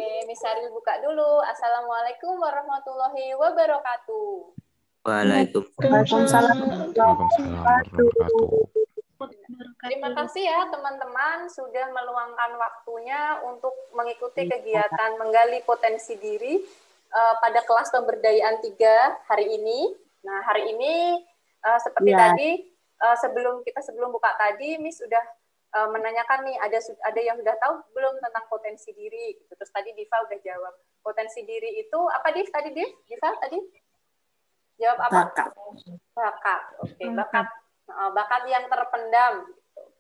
Oke, Miss Saril buka dulu. Assalamualaikum warahmatullahi wabarakatuh. Waalaikumsalam warahmatullahi wabarakatuh. Terima kasih ya teman-teman sudah meluangkan waktunya untuk mengikuti kegiatan menggali potensi diri pada kelas pemberdayaan 3 hari ini. Nah, hari ini seperti tadi sebelum buka tadi Miss sudah menanyakan nih ada yang sudah tahu belum tentang potensi diri gitu. Terus tadi Diva udah jawab. Potensi diri itu apa Div tadi Div? Diva tadi jawab apa? Bakat. Oke, bakat yang terpendam.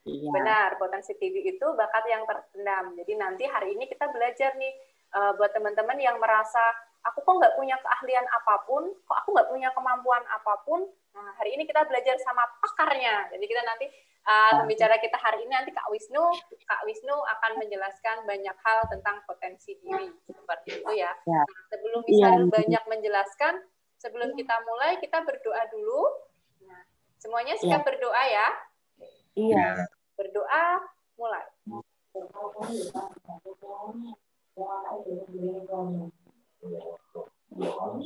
Gitu. Benar, potensi diri itu bakat yang terpendam. Jadi nanti hari ini kita belajar nih buat teman-teman yang merasa aku kok nggak punya keahlian apapun, kok aku nggak punya kemampuan apapun. Nah, hari ini kita belajar sama pakarnya. Jadi kita nanti pembicara kita hari ini nanti Kak Wisnu akan menjelaskan banyak hal tentang potensi diri. Seperti itu ya. Nah, sebelum misalnya banyak menjelaskan, sebelum kita mulai kita berdoa dulu. Nah, semuanya siap berdoa ya? Iya. Berdoa mulai.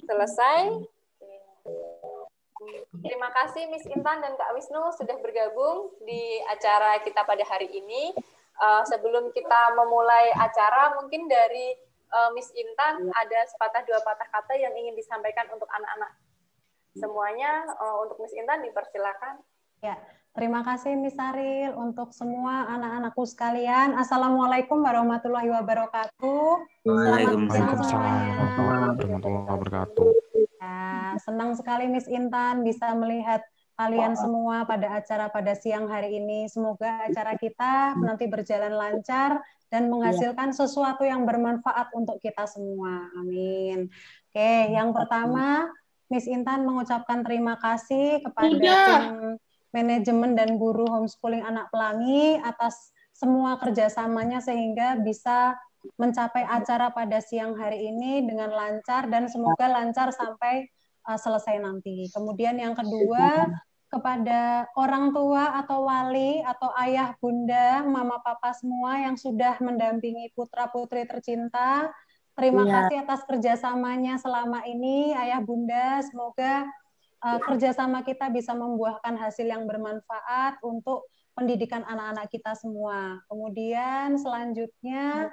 Selesai. Terima kasih Miss Intan dan Kak Wisnu sudah bergabung di acara kita pada hari ini. Sebelum kita memulai acara, mungkin dari Miss Intan ada sepatah dua patah kata yang ingin disampaikan untuk anak-anak semuanya. Untuk Miss Intan dipersilakan. Ya, terima kasih Miss Saril untuk semua anak-anakku sekalian. Assalamualaikum warahmatullahi wabarakatuh. Waalaikumsalam warahmatullahi wabarakatuh. Ya, senang sekali Miss Intan bisa melihat kalian semua pada acara pada siang hari ini. Semoga acara kita nanti berjalan lancar dan menghasilkan sesuatu yang bermanfaat untuk kita semua. Amin. Oke, yang pertama Miss Intan mengucapkan terima kasih kepada tim manajemen dan guru homeschooling anak pelangi atas semua kerjasamanya sehingga bisa mencapai acara pada siang hari ini dengan lancar dan semoga lancar sampai selesai nanti. Kemudian yang kedua, kepada orang tua atau wali atau ayah, bunda, mama, papa semua yang sudah mendampingi putra-putri tercinta, terima kasih atas kerjasamanya selama ini, ayah, bunda. Semoga kerjasama kita bisa membuahkan hasil yang bermanfaat untuk pendidikan anak-anak kita semua. Kemudian selanjutnya,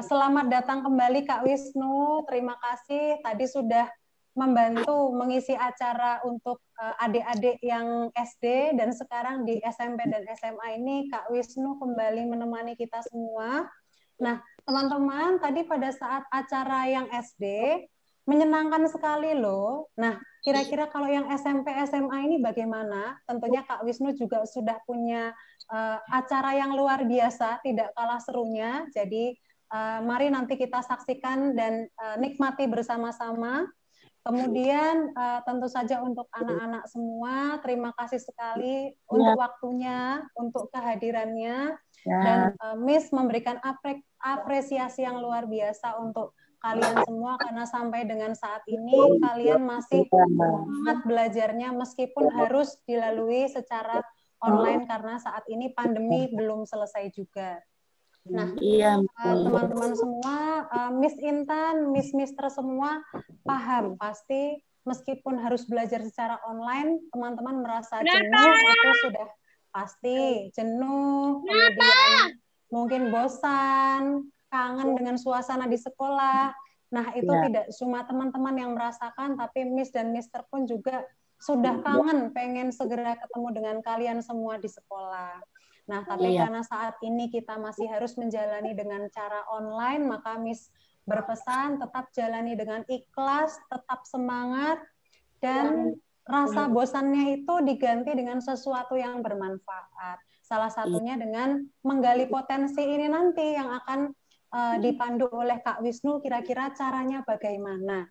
selamat datang kembali Kak Wisnu. Terima kasih tadi sudah membantu mengisi acara untuk adik-adik yang SD dan sekarang di SMP dan SMA ini Kak Wisnu kembali menemani kita semua. Nah, teman-teman, tadi pada saat acara yang SD menyenangkan sekali loh. Nah, kira-kira kalau yang SMP, SMA ini bagaimana? Tentunya Kak Wisnu juga sudah punya acara yang luar biasa, tidak kalah serunya. Jadi, mari nanti kita saksikan dan nikmati bersama-sama. Kemudian tentu saja untuk anak-anak semua, terima kasih sekali untuk waktunya, untuk kehadirannya. Dan Miss memberikan apresiasi yang luar biasa untuk kalian semua karena sampai dengan saat ini kalian masih semangat belajarnya meskipun harus dilalui secara online karena saat ini pandemi belum selesai juga. Nah, teman-teman semua, Miss Intan, Mister semua paham pasti meskipun harus belajar secara online, teman-teman merasa jenuh itu sudah pasti jenuh, kemudian mungkin bosan, kangen dengan suasana di sekolah. Nah, itu tidak cuma teman-teman yang merasakan, tapi Miss dan Mister pun juga sudah kangen, pengen segera ketemu dengan kalian semua di sekolah. Nah, tapi karena saat ini kita masih harus menjalani dengan cara online, maka Miss berpesan tetap jalani dengan ikhlas, tetap semangat, dan rasa bosannya itu diganti dengan sesuatu yang bermanfaat. Salah satunya dengan menggali potensi ini nanti yang akan dipandu oleh Kak Wisnu, kira-kira caranya bagaimana.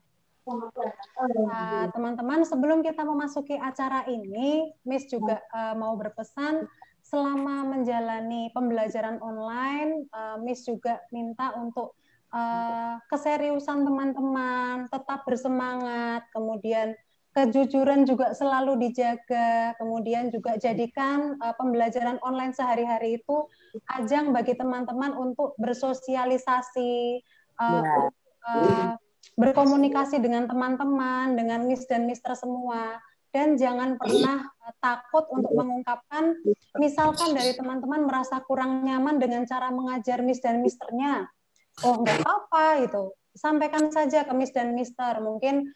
Teman-teman, sebelum kita memasuki acara ini, Miss juga mau berpesan, selama menjalani pembelajaran online, Miss juga minta untuk keseriusan teman-teman, tetap bersemangat, kemudian kejujuran juga selalu dijaga, kemudian juga jadikan pembelajaran online sehari-hari itu ajang bagi teman-teman untuk bersosialisasi, berkomunikasi dengan teman-teman, dengan Miss dan Mister semua. Dan jangan pernah takut untuk mengungkapkan, misalkan dari teman-teman merasa kurang nyaman dengan cara mengajar Miss dan Misternya. Oh, nggak apa-apa gitu. Sampaikan saja ke Miss dan Mister. Mungkin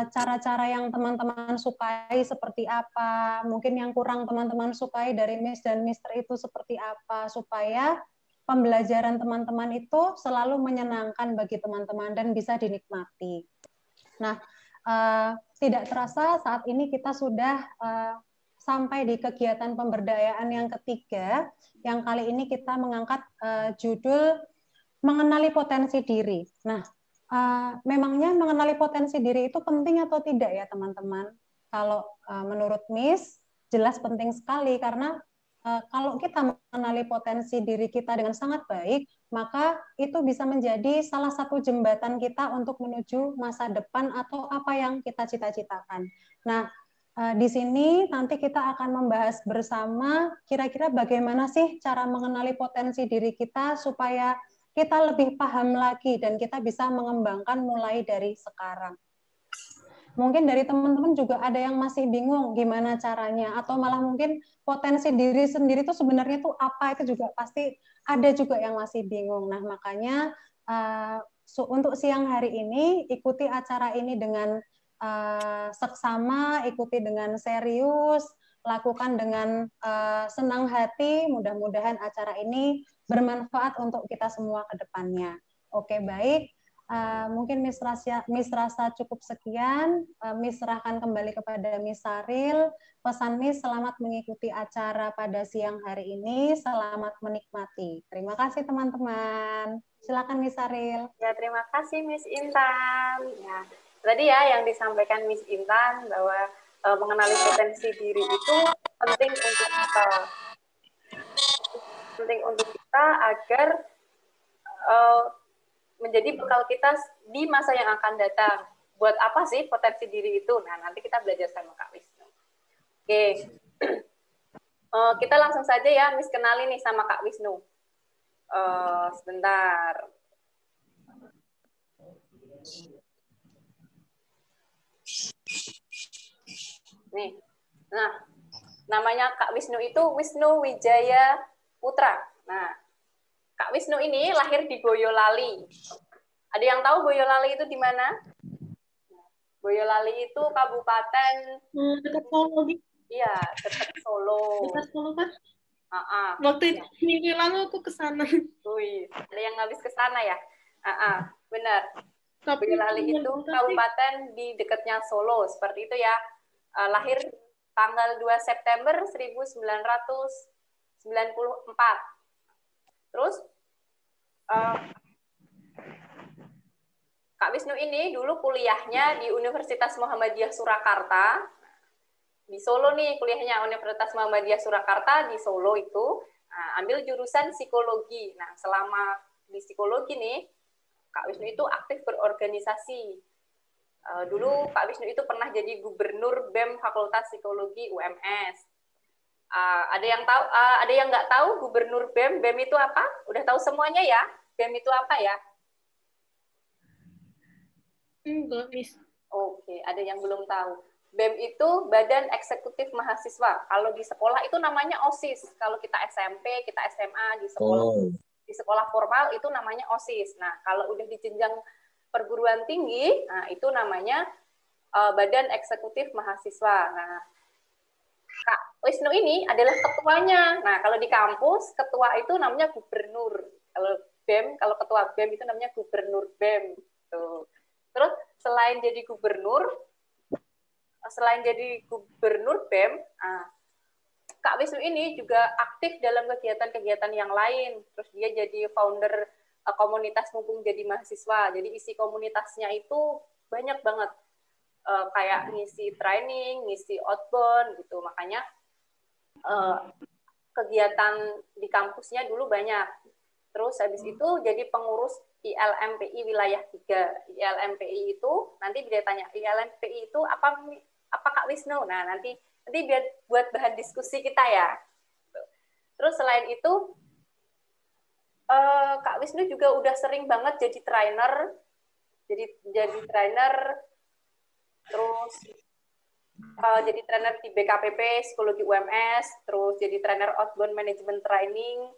cara-cara yang teman-teman sukai seperti apa, mungkin yang kurang teman-teman sukai dari Miss dan Mister itu seperti apa, supaya pembelajaran teman-teman itu selalu menyenangkan bagi teman-teman dan bisa dinikmati. Nah, tidak terasa saat ini kita sudah sampai di kegiatan pemberdayaan yang ketiga, yang kali ini kita mengangkat judul mengenali potensi diri. Nah, memangnya mengenali potensi diri itu penting atau tidak ya teman-teman? Kalau menurut Miss, jelas penting sekali karena kalau kita mengenali potensi diri kita dengan sangat baik, maka itu bisa menjadi salah satu jembatan kita untuk menuju masa depan atau apa yang kita cita-citakan. Nah, di sini nanti kita akan membahas bersama kira-kira bagaimana sih cara mengenali potensi diri kita supaya kita lebih paham lagi dan kita bisa mengembangkan mulai dari sekarang. Mungkin dari teman-teman juga ada yang masih bingung gimana caranya, atau malah mungkin potensi diri sendiri itu sebenarnya itu apa, itu juga pasti ada juga yang masih bingung. Nah, makanya untuk siang hari ini ikuti acara ini dengan seksama, ikuti dengan serius, lakukan dengan senang hati. Mudah-mudahan acara ini bermanfaat untuk kita semua ke depannya. Oke, baik. Mungkin Miss Rasa cukup sekian. Miss serahkan kembali kepada Miss Saril. Pesan Miss, selamat mengikuti acara pada siang hari ini. Selamat menikmati. Terima kasih teman-teman. Silakan Miss Saril. Ya, terima kasih Miss Intan. Ya, tadi ya yang disampaikan Miss Intan bahwa mengenali potensi diri itu penting untuk kita. Penting untuk kita agar menjadi bekal kita di masa yang akan datang. Buat apa sih potensi diri itu? Nah, nanti kita belajar sama Kak Wisnu. Oke. Kita langsung saja ya, Miss kenali nih sama Kak Wisnu. Sebentar. Nih. Nah, namanya Kak Wisnu itu Wisnu Wijaya Putra. Nah, Kak Wisnu ini lahir di Boyolali. Ada yang tahu Boyolali itu di mana? Boyolali itu kabupaten dekat Solo gitu. Iya, dekat Solo. Dekat Solo kan? Waktu itu minggu lalu aku ke sana. Wih, ada yang habis ke sana ya? Benar. Tapi Boyolali itu kabupaten di dekatnya Solo, seperti itu ya. Lahir tanggal 2 September 1994. Terus Kak Wisnu ini dulu kuliahnya di Universitas Muhammadiyah Surakarta. Di Solo nih kuliahnya, Universitas Muhammadiyah Surakarta di Solo itu. Ambil jurusan psikologi. Nah, selama di psikologi nih, Kak Wisnu itu aktif berorganisasi. Dulu Kak Wisnu itu pernah jadi gubernur BEM Fakultas Psikologi UMS. Ada yang tahu? Ada yang nggak tahu gubernur BEM? BEM itu apa? Udah tahu semuanya ya? BEM itu apa ya? Enggak, Miss. Oke, ada yang belum tahu. BEM itu Badan Eksekutif Mahasiswa. Kalau di sekolah itu namanya OSIS. Kalau kita SMP, kita SMA, di sekolah formal itu namanya OSIS. Nah, kalau udah di jenjang perguruan tinggi, nah itu namanya Badan Eksekutif Mahasiswa. Nah, Kak Wisnu ini adalah ketuanya. Nah, kalau di kampus, ketua itu namanya gubernur. Kalau BEM, kalau ketua BEM itu namanya gubernur BEM. Tuh. Terus selain jadi gubernur BEM, Kak Wisnu ini juga aktif dalam kegiatan-kegiatan yang lain. Terus dia jadi founder komunitas mumpung jadi mahasiswa. Jadi isi komunitasnya itu banyak banget. Kayak ngisi training, ngisi outbound gitu. Makanya kegiatan di kampusnya dulu banyak. Terus habis itu jadi pengurus ILMPI wilayah 3. ILMPI itu nanti dia tanya, ILMPI itu apa Kak Wisnu? Nah, nanti biar buat bahan diskusi kita ya. Terus selain itu Kak Wisnu juga udah sering banget jadi trainer, terus jadi trainer di BKPP, psikologi UMS, terus jadi trainer outbound management training,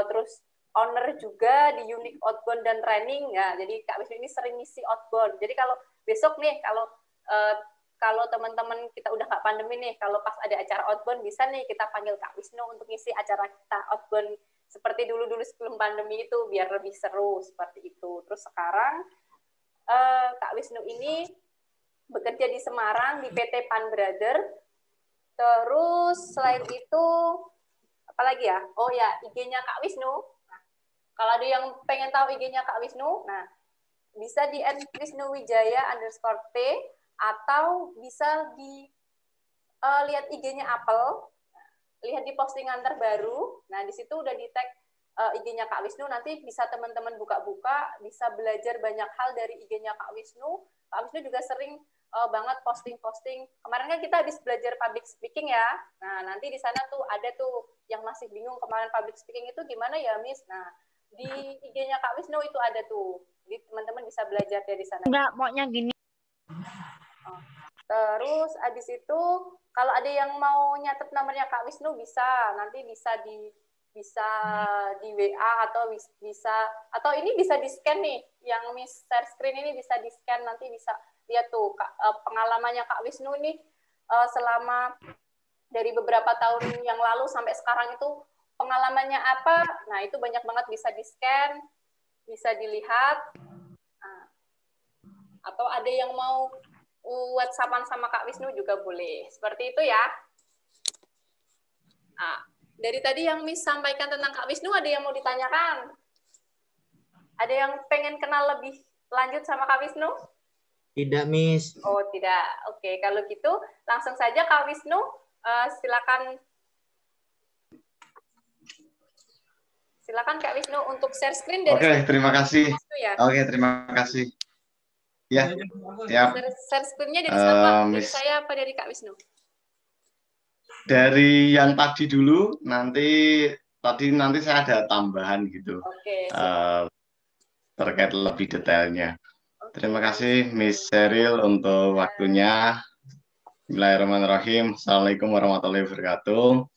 terus owner juga di unit outbound dan training. Ya, jadi Kak Wisnu ini sering ngisi outbound. Jadi kalau besok nih, kalau teman-teman kita udah nggak pandemi nih, kalau pas ada acara outbound bisa nih kita panggil Kak Wisnu untuk ngisi acara kita outbound seperti dulu-dulu sebelum pandemi itu, biar lebih seru seperti itu. Terus sekarang Kak Wisnu ini bekerja di Semarang di PT Pan Brother. Terus selain itu apalagi ya? Oh ya, IG-nya Kak Wisnu. Nah, kalau ada yang pengen tahu IG-nya Kak Wisnu, nah bisa di @wisnuwijaya_t atau bisa di lihat IG-nya Apple, lihat di postingan terbaru. Nah, di situ udah di tag IG-nya Kak Wisnu, nanti bisa teman-teman buka-buka, bisa belajar banyak hal dari IG-nya Kak Wisnu. Kak Wisnu juga sering banget posting-posting. Kemarin kan kita habis belajar public speaking ya. Nah, nanti di sana tuh ada tuh yang masih bingung kemarin public speaking itu gimana ya, Miss. Nah, di IG-nya Kak Wisnu itu ada tuh. Jadi teman-teman bisa belajar dari sana. Enggak, maunya gini. Terus abis itu kalau ada yang mau nyatet nomornya Kak Wisnu nanti bisa di WA atau ini bisa di scan nih, yang Miss share screen ini bisa di scan, nanti bisa lihat tuh pengalamannya Kak Wisnu ini selama dari beberapa tahun yang lalu sampai sekarang itu pengalamannya apa. Nah, itu banyak banget bisa di scan, bisa dilihat. Nah, atau ada yang mau WhatsApp-an sama Kak Wisnu juga boleh. Seperti itu ya. Nah, dari tadi yang Miss sampaikan tentang Kak Wisnu, ada yang mau ditanyakan? Ada yang pengen kenal lebih lanjut sama Kak Wisnu? Tidak, Miss. Oh, tidak. Oke, kalau gitu langsung saja Kak Wisnu, silakan Kak Wisnu untuk share screen dari Oke, terima kasih. Ya. Oke, terima kasih. Ya, siap. Share screen-nya dari siapa? Dari saya apa dari Kak Wisnu? Dari yang tadi dulu, nanti saya ada tambahan gitu. Oke, terkait lebih detailnya. Terima kasih Miss Sheryl untuk waktunya. Bismillahirrahmanirrahim. Assalamualaikum warahmatullahi wabarakatuh.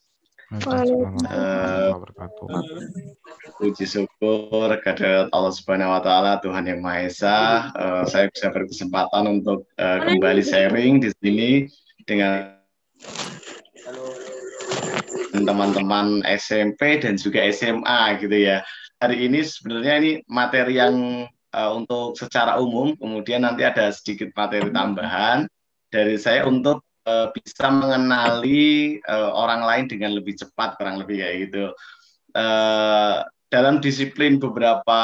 Puji syukur kehadirat Allah Subhanahu wa Ta'ala, Tuhan Yang Maha Esa. Saya bisa berkesempatan untuk kembali sharing di sini dengan teman-teman SMP dan juga SMA gitu ya. Hari ini sebenarnya ini materi yang untuk secara umum, kemudian nanti ada sedikit materi tambahan dari saya untuk bisa mengenali orang lain dengan lebih cepat, kurang lebih kayak gitu. Dalam disiplin beberapa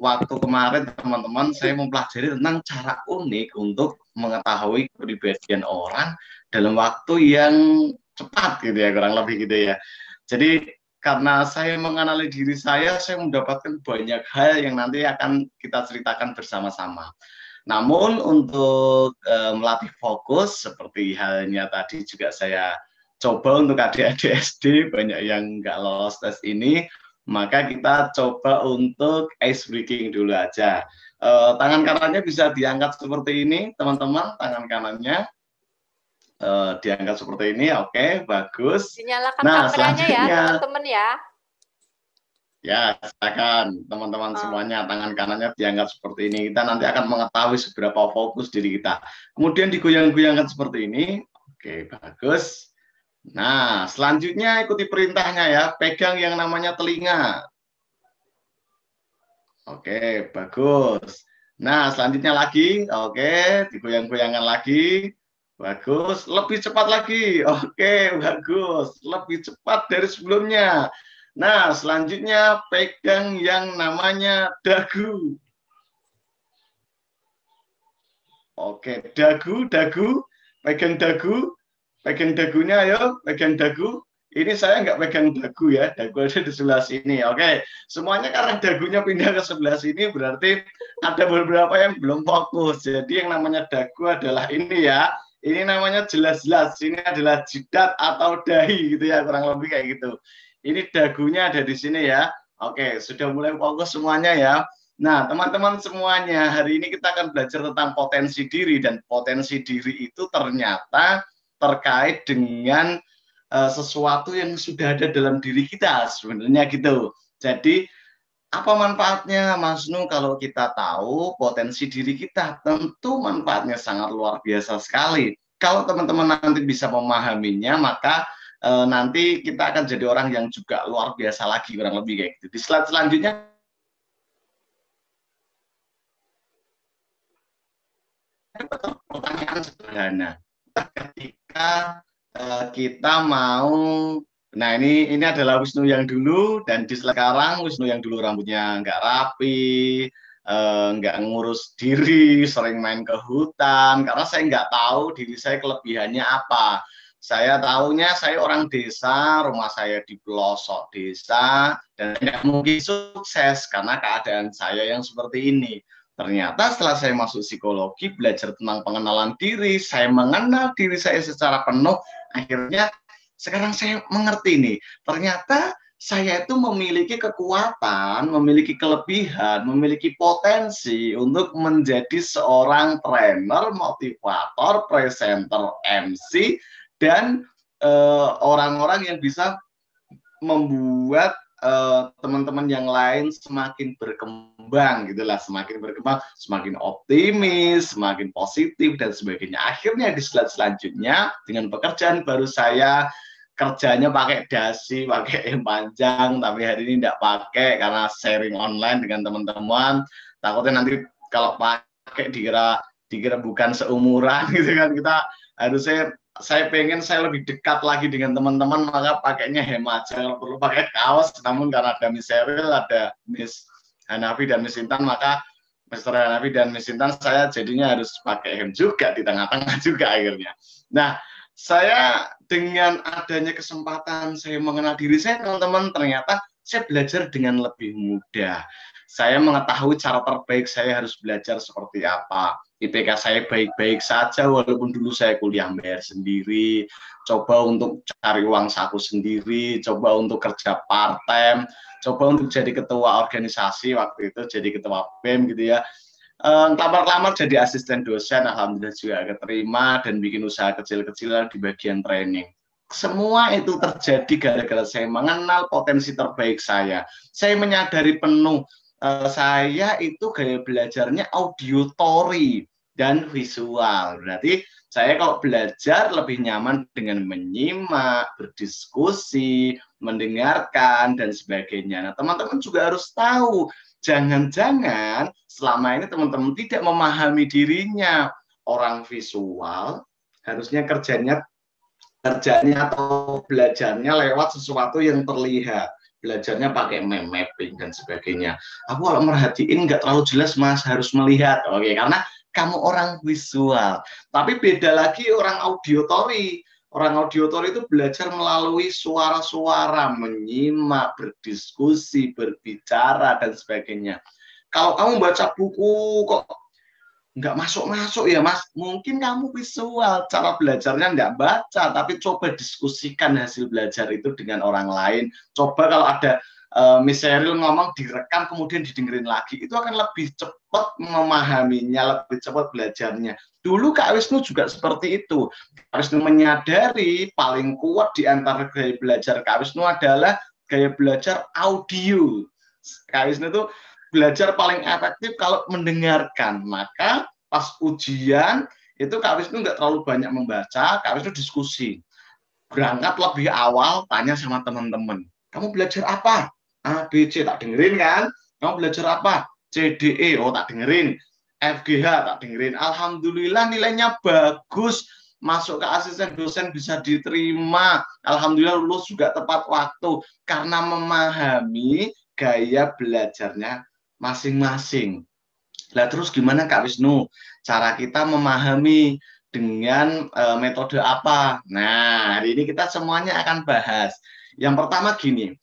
waktu kemarin, teman-teman, saya mempelajari tentang cara unik untuk mengetahui kepribadian orang dalam waktu yang cepat gitu ya, kurang lebih gitu ya. Jadi karena saya mengenali diri saya mendapatkan banyak hal yang nanti akan kita ceritakan bersama-sama. Namun untuk melatih fokus, seperti halnya tadi juga saya coba untuk adik-adik SD, banyak yang nggak lolos tes ini, maka kita coba untuk ice breaking dulu aja. Tangan kanannya bisa diangkat seperti ini, teman-teman, tangan kanannya diangkat seperti ini, oke, bagus. Dinyalakan kameranya ya, teman-teman ya. Ya, silakan teman-teman semuanya, tangan kanannya diangkat seperti ini. Kita nanti akan mengetahui seberapa fokus diri kita. Kemudian digoyang-goyangkan seperti ini. Oke, bagus. Nah, selanjutnya ikuti perintahnya ya. Pegang yang namanya telinga. Oke, bagus. Nah, selanjutnya lagi. Oke, digoyang-goyangkan lagi. Bagus. Lebih cepat lagi. Oke, bagus. Lebih cepat dari sebelumnya. Nah, selanjutnya pegang yang namanya dagu. Oke, dagu, pegang dagunya, ayo, pegang dagu. Ini saya nggak pegang dagu ya, dagu ada di sebelah sini. Oke, semuanya karena dagunya pindah ke sebelah sini, berarti ada beberapa yang belum fokus. Jadi yang namanya dagu adalah ini ya. Ini namanya jelas-jelas, ini adalah jidat atau dahi gitu ya, kurang lebih kayak gitu. Ini dagunya ada di sini ya. Oke, sudah mulai fokus semuanya ya. Nah, teman-teman semuanya, hari ini kita akan belajar tentang potensi diri, dan potensi diri itu ternyata terkait dengan sesuatu yang sudah ada dalam diri kita sebenarnya gitu. Jadi apa manfaatnya, Mas Nu, kalau kita tahu potensi diri kita? Tentu manfaatnya sangat luar biasa sekali. Kalau teman-teman nanti bisa memahaminya, maka nanti kita akan jadi orang yang juga luar biasa lagi, kurang lebih kayak gitu. Di slide selanjutnya pertanyaan sederhana. Ketika kita mau, nah ini adalah Wisnu yang dulu, dan di sekarang Wisnu yang dulu rambutnya nggak rapi, nggak ngurus diri, sering main ke hutan, karena saya nggak tahu diri saya kelebihannya apa. Saya tahunya saya orang desa, rumah saya di pelosok desa, dan tidak mungkin sukses karena keadaan saya yang seperti ini. Ternyata setelah saya masuk psikologi, belajar tentang pengenalan diri, saya mengenal diri saya secara penuh, akhirnya sekarang saya mengerti nih, ternyata saya itu memiliki kekuatan, memiliki kelebihan, memiliki potensi untuk menjadi seorang trainer, motivator, presenter, MC, dan orang-orang yang bisa membuat teman-teman yang lain semakin berkembang gitulah, semakin berkembang, semakin optimis, semakin positif dan sebagainya. Akhirnya di slide selanjutnya dengan pekerjaan baru saya, kerjanya pakai dasi, pakai panjang, tapi hari ini tidak pakai karena sharing online dengan teman-teman. Takutnya nanti kalau pakai dikira bukan seumuran gitu kan, kita harusnya, saya pengen saya lebih dekat lagi dengan teman-teman, maka pakainya hem aja, kalau perlu pakai kaos. Namun karena ada Miss Sheryl, ada Miss Hanafi dan Miss Intan, maka Mr. Hanafi dan Miss Intan saya jadinya harus pakai hem juga di tengah-tengah juga akhirnya. Nah, saya dengan adanya kesempatan saya mengenal diri saya, teman-teman, ternyata saya belajar dengan lebih mudah. Saya mengetahui cara terbaik saya harus belajar seperti apa. IPK saya baik-baik saja, walaupun dulu saya kuliah bayar sendiri, coba untuk cari uang saku sendiri, coba untuk kerja part-time, coba untuk jadi ketua organisasi, waktu itu jadi ketua BEM gitu ya. Kelamar-kelamar jadi asisten dosen, alhamdulillah juga keterima, dan bikin usaha kecil-kecilan di bagian training. Semua itu terjadi gara-gara saya mengenal potensi terbaik saya. Saya menyadari penuh, saya itu gaya belajarnya auditory dan visual. Berarti saya kalau belajar lebih nyaman dengan menyimak, berdiskusi, mendengarkan, dan sebagainya. Nah, teman-teman juga harus tahu, jangan-jangan selama ini teman-teman tidak memahami dirinya. Orang visual harusnya kerjanya atau belajarnya lewat sesuatu yang terlihat. Belajarnya pakai mapping dan sebagainya. Aku kalau merhatiin nggak terlalu jelas, Mas, harus melihat. Oke, karena kamu orang visual. Tapi beda lagi orang auditory. Orang auditory itu belajar melalui suara-suara, menyimak, berdiskusi, berbicara, dan sebagainya. Kalau kamu baca buku kok nggak masuk-masuk ya, Mas, mungkin kamu visual, cara belajarnya nggak baca, tapi coba diskusikan hasil belajar itu dengan orang lain. Coba kalau ada Miss Sheryl ngomong direkam kemudian didengerin lagi, itu akan lebih cepat memahaminya, lebih cepat belajarnya. Dulu Kak Wisnu juga seperti itu. Kak Wisnu menyadari paling kuat di antara gaya belajar Kak Wisnu adalah gaya belajar audio. Kak Wisnu itu belajar paling efektif kalau mendengarkan. Maka pas ujian itu Kak Wisnu nggak terlalu banyak membaca, Kak Wisnu diskusi. Berangkat lebih awal, tanya sama teman-teman, kamu belajar apa? A, B, C, tak dengerin kan? Kamu belajar apa? C, D, E, oh tak dengerin. F, G, H, tak dengerin. Alhamdulillah nilainya bagus, masuk ke asisten dosen bisa diterima. Alhamdulillah lulus juga tepat waktu, karena memahami gaya belajarnya masing-masing. Lah terus gimana Kak Wisnu? Cara kita memahami dengan metode apa? Nah, hari ini kita semuanya akan bahas. Yang pertama gini,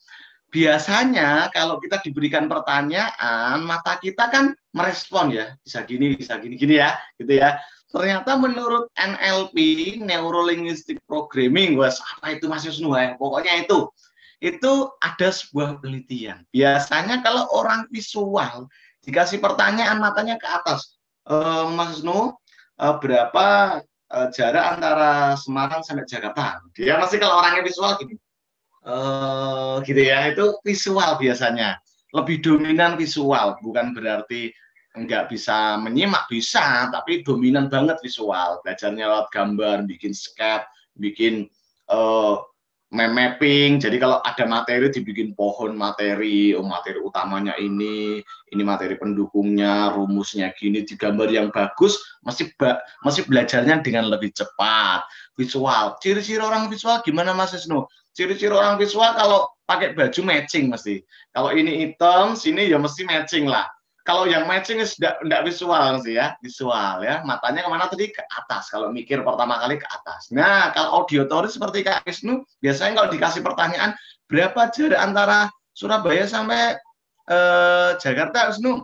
biasanya kalau kita diberikan pertanyaan, mata kita kan merespon ya, bisa gini ya, gitu ya. Ternyata menurut NLP, Neuro Linguistic Programming, apa itu Mas Wisnu ya? Pokoknya itu itu ada sebuah penelitian. Biasanya kalau orang visual dikasih pertanyaan matanya ke atas, Mas Nu, berapa jarak antara Semarang sampai Jakarta? Dia masih kalau orangnya visual gini, gitu ya, itu visual biasanya. Lebih dominan visual, bukan berarti nggak bisa menyimak, bisa, tapi dominan banget visual. Belajarnya lewat gambar, bikin sketch, bikin mapping. Jadi kalau ada materi dibikin pohon materi, materi utamanya ini materi pendukungnya, rumusnya gini, digambar yang bagus, masih belajarnya dengan lebih cepat. Visual. Ciri-ciri orang visual gimana Mas Wisnu? Ciri-ciri orang visual kalau pakai baju matching mesti. Kalau ini hitam, sini ya mesti matching lah. Kalau yang matching tidak visual sih ya, visual ya. Matanya kemana tadi? Ke atas. Kalau mikir pertama kali ke atas. Nah, kalau auditory seperti Kak Wisnu, biasanya kalau dikasih pertanyaan, berapa jarak antara Surabaya sampai Jakarta, Wisnu?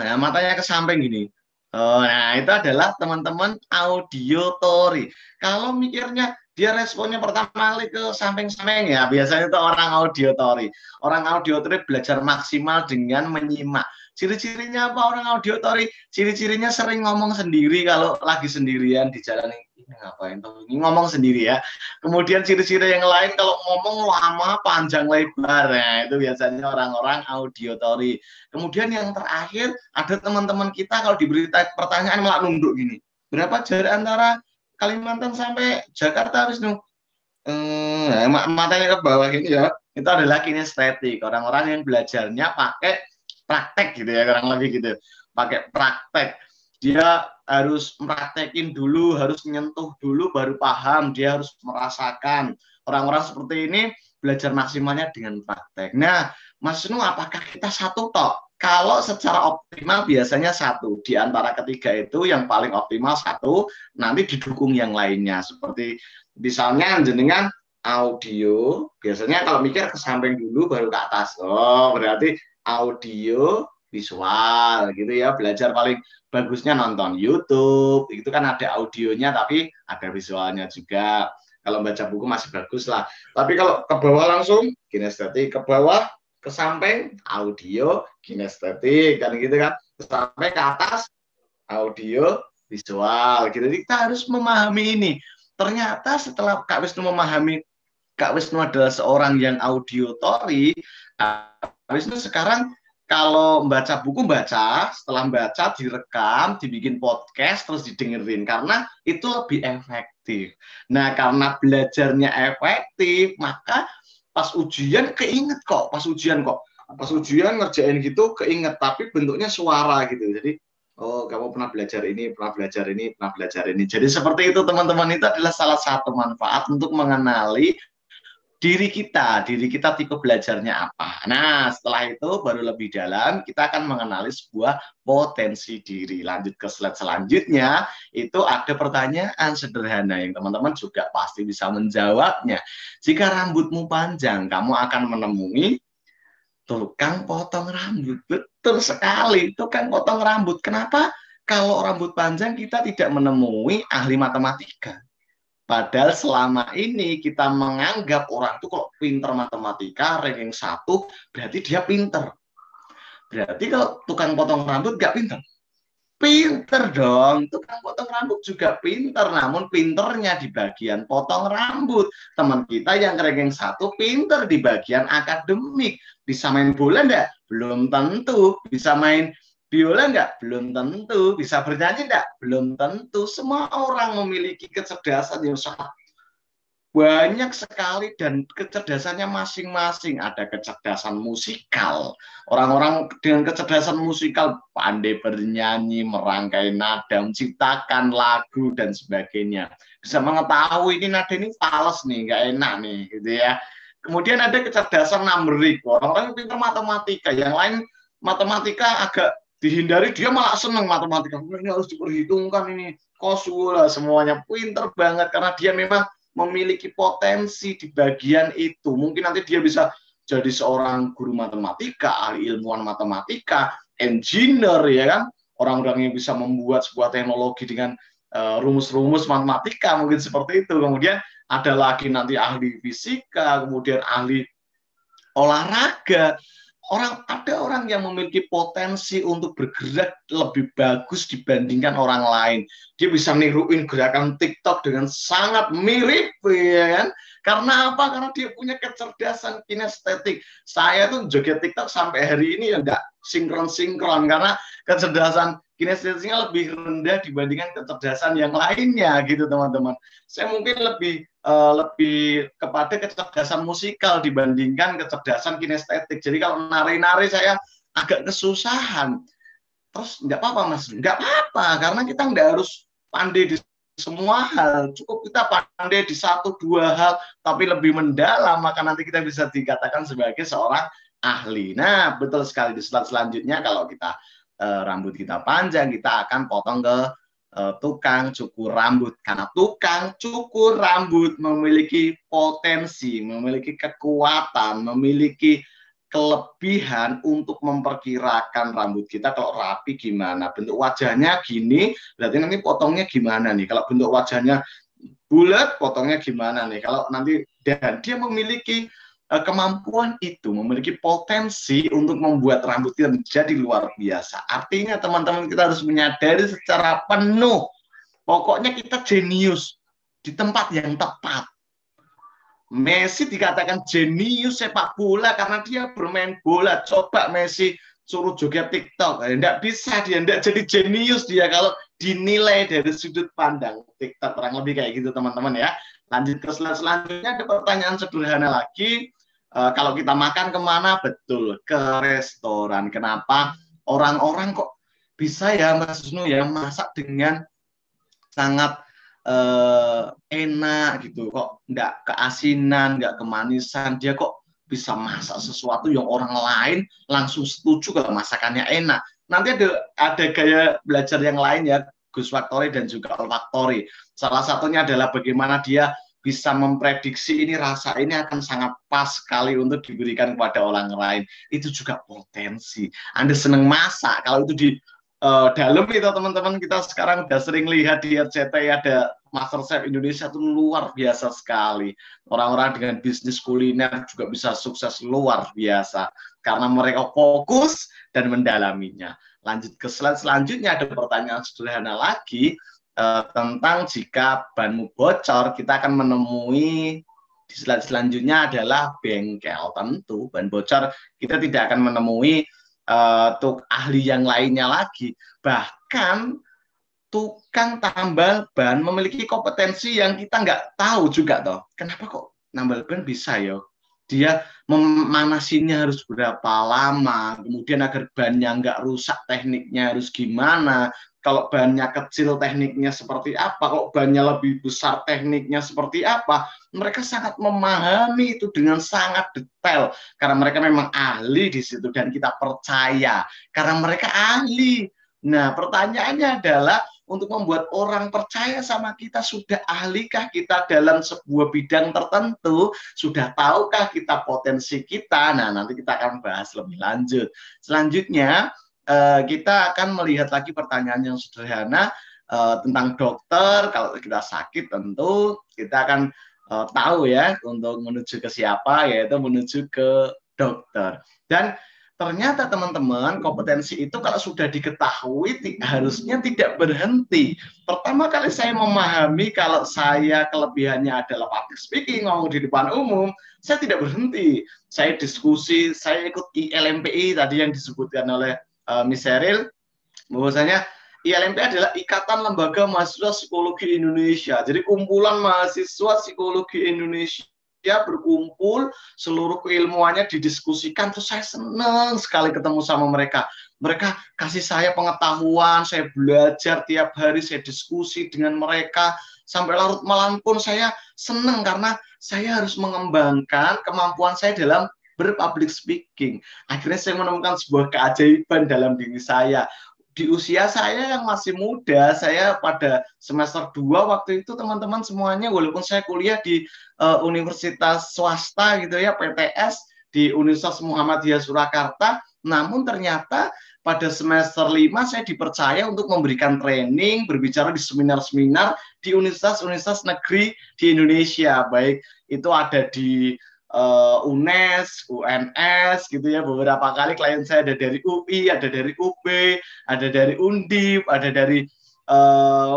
Ya, matanya ke samping gini. Nah, itu adalah teman-teman auditory. Kalau mikirnya dia responnya pertama kali ke samping-samping ya, biasanya itu orang auditory. Orang auditory belajar maksimal dengan menyimak. Ciri-cirinya apa orang auditory? Ciri-cirinya sering ngomong sendiri kalau lagi sendirian di jalan ini ngapain tuh? Ini ngomong sendiri ya. Kemudian ciri-ciri yang lain kalau ngomong lama, panjang, lebar. Nah, itu biasanya orang-orang auditory. Kemudian yang terakhir ada teman-teman kita kalau diberi pertanyaan malah nunduk gini. Berapa jarak antara Kalimantan sampai Jakarta, Wisnu? Matanya ke bawah ini ya. Itu adalah kinestetik. Orang-orang yang belajarnya pakai praktek gitu ya, kurang lebih gitu. Pakai praktek. Dia harus mempraktekin dulu, harus nyentuh dulu, baru paham. Dia harus merasakan. Orang-orang seperti ini belajar maksimalnya dengan praktek. Nah, Mas Wisnu, apakah kita satu tok? Kalau secara optimal biasanya satu. Di antara ketiga itu yang paling optimal satu, nanti didukung yang lainnya. Seperti misalnya jenengan audio, biasanya kalau mikir ke samping dulu baru ke atas. Oh, berarti audio visual gitu ya. Belajar paling bagusnya nonton YouTube, itu kan ada audionya tapi ada visualnya juga. Kalau baca buku masih bagus lah. Tapi kalau ke bawah langsung, kinestetik, ke bawah ke samping audio kinestetik kan gitu kan, sampai ke atas audio visual gitu. Jadi kita harus memahami ini. Ternyata setelah Kak Wisnu memahami, Kak Wisnu adalah seorang yang auditory, Kak Wisnu sekarang kalau membaca buku baca, setelah baca direkam, dibikin podcast terus didengerin karena itu lebih efektif. Nah, karena belajarnya efektif, maka pas ujian keinget kok, pas ujian ngerjain gitu keinget, tapi bentuknya suara gitu. Jadi, oh kamu pernah belajar ini, pernah belajar ini, pernah belajar ini. Jadi seperti itu teman-teman, itu adalah salah satu manfaat untuk mengenali diri kita tipe belajarnya apa. Nah, setelah itu baru lebih dalam kita akan mengenali sebuah potensi diri. Lanjut ke slide selanjutnya, itu ada pertanyaan sederhana yang teman-teman juga pasti bisa menjawabnya. Jika rambutmu panjang, kamu akan menemui tukang potong rambut. Betul sekali, tukang potong rambut. Kenapa? Kalau rambut panjang kita tidak menemui ahli matematika. Padahal selama ini kita menganggap orang itu kalau pinter matematika, ranking 1, berarti dia pinter. Berarti kalau tukang potong rambut nggak pinter? Pinter dong, tukang potong rambut juga pinter, namun pinternya di bagian potong rambut. Teman kita yang ranking 1 pinter di bagian akademik. Bisa main bola enggak? Belum tentu. Bisa main biola enggak? Belum tentu. Bisa bernyanyi enggak? Belum tentu. Semua orang memiliki kecerdasan yang sangat banyak sekali dan kecerdasannya masing-masing. Ada kecerdasan musikal. Orang-orang dengan kecerdasan musikal pandai bernyanyi, merangkai nada, menciptakan lagu dan sebagainya. Bisa mengetahui ini nada ini fals nih, nggak enak nih, gitu ya. Kemudian ada kecerdasan numerik. Orang-orang pintar matematika, yang lain matematika agak dihindari, dia malah senang matematika. Ini harus diperhitungkan, ini kosul lah, semuanya pinter banget karena dia memang memiliki potensi di bagian itu. Mungkin nanti dia bisa jadi seorang guru matematika, ahli ilmuwan matematika, engineer, ya kan? Orang-orang yang bisa membuat sebuah teknologi dengan rumus-rumus matematika, mungkin seperti itu. Kemudian ada lagi nanti ahli fisika, kemudian ahli olahraga. Ada orang yang memiliki potensi untuk bergerak lebih bagus dibandingkan orang lain. Dia bisa niruin gerakan TikTok dengan sangat mirip, ya kan? Karena apa? Karena dia punya kecerdasan kinestetik. Saya tuh joget TikTok sampai hari ini ya nggak sinkron-sinkron karena kecerdasan kinestetiknya lebih rendah dibandingkan kecerdasan yang lainnya, gitu teman-teman. Saya mungkin lebih kepada kecerdasan musikal dibandingkan kecerdasan kinestetik. Jadi kalau nari-nari saya agak kesusahan. Terus nggak apa-apa Mas, nggak apa-apa karena kita nggak harus pandai di semua hal. Cukup kita pandai di 1-2 hal tapi lebih mendalam, maka nanti kita bisa dikatakan sebagai seorang ahli. Nah, betul sekali di slide selanjutnya kalau kita rambut kita panjang, kita akan potong ke tukang cukur rambut, karena tukang cukur rambut memiliki potensi, memiliki kekuatan, memiliki kelebihan untuk memperkirakan rambut kita kalau rapi gimana, bentuk wajahnya gini, berarti nanti potongnya gimana nih, kalau bentuk wajahnya bulat, potongnya gimana nih, kalau nanti, dan dia memiliki kemampuan itu, memiliki potensi untuk membuat rambut kita menjadi luar biasa. Artinya teman-teman kita harus menyadari secara penuh, pokoknya kita jenius di tempat yang tepat. Messi dikatakan jenius sepak bola karena dia bermain bola. Coba Messi suruh joget TikTok, tidak bisa dia, tidak jadi jenius dia kalau dinilai dari sudut pandang TikTok, kurang lebih kayak gitu teman-teman ya. Lanjut ke slide selanjutnya, ada pertanyaan sederhana lagi. Kalau kita makan kemana? Betul, ke restoran. Kenapa orang-orang kok bisa ya Mas Wisnu ya masak dengan sangat enak gitu, kok nggak keasinan, nggak kemanisan, dia kok bisa masak sesuatu yang orang lain langsung setuju kalau masakannya enak. Nanti ada gaya belajar yang lain ya, gustatory dan juga olfaktory. Salah satunya adalah bagaimana dia bisa memprediksi ini rasa ini akan sangat pas sekali untuk diberikan kepada orang lain. Itu juga potensi. Anda senang masak, kalau itu di dalam itu teman-teman, kita sekarang udah sering lihat di RCTI ada MasterChef Indonesia itu luar biasa sekali. Orang-orang dengan bisnis kuliner juga bisa sukses luar biasa karena mereka fokus dan mendalaminya. Lanjut ke slide selanjutnya, ada pertanyaan sederhana lagi tentang jika banmu bocor, kita akan menemui di slide selanjutnya adalah bengkel. Tentu ban bocor kita tidak akan menemui ahli yang lainnya lagi. Bahkan tukang tambal ban memiliki kompetensi yang kita nggak tahu juga toh. Kenapa kok nambal ban bisa ya? Dia memanasinya harus berapa lama, kemudian agar bannya nggak rusak tekniknya harus gimana, kalau bannya kecil tekniknya seperti apa, kalau bannya lebih besar tekniknya seperti apa. Mereka sangat memahami itu dengan sangat detail, karena mereka memang ahli di situ dan kita percaya, karena mereka ahli. Nah, pertanyaannya adalah, untuk membuat orang percaya sama kita, sudah ahlikah kita dalam sebuah bidang tertentu? Sudah tahukah kita potensi kita? Nah, nanti kita akan bahas lebih lanjut. Selanjutnya, kita akan melihat lagi pertanyaan yang sederhana tentang dokter. Kalau kita sakit, tentu kita akan tahu ya untuk menuju ke siapa, yaitu menuju ke dokter. Dan ternyata teman-teman, kompetensi itu kalau sudah diketahui harusnya tidak berhenti. Pertama kali saya memahami kalau saya kelebihannya adalah public speaking, ngomong di depan umum, saya tidak berhenti. Saya diskusi, saya ikut ILMPI tadi yang disebutkan oleh Miss Sheryl, bahwasanya ILMPI adalah Ikatan Lembaga Mahasiswa Psikologi Indonesia. Jadi kumpulan mahasiswa psikologi Indonesia berkumpul, seluruh keilmuannya didiskusikan. Terus saya senang sekali ketemu sama mereka. Mereka kasih saya pengetahuan, saya belajar tiap hari, saya diskusi dengan mereka sampai larut malam pun saya senang karena saya harus mengembangkan kemampuan saya dalam berpublic speaking. Akhirnya saya menemukan sebuah keajaiban dalam diri saya. Di usia saya yang masih muda, saya pada semester 2 waktu itu teman-teman semuanya, walaupun saya kuliah di universitas swasta gitu ya, PTS di Universitas Muhammadiyah Surakarta, Namun ternyata pada semester 5 saya dipercaya untuk memberikan training, berbicara di seminar-seminar di universitas-universitas negeri di Indonesia, baik itu ada di UNES, UNS gitu ya. Beberapa kali klien saya ada dari UI, ada dari UB, ada dari Undip, ada dari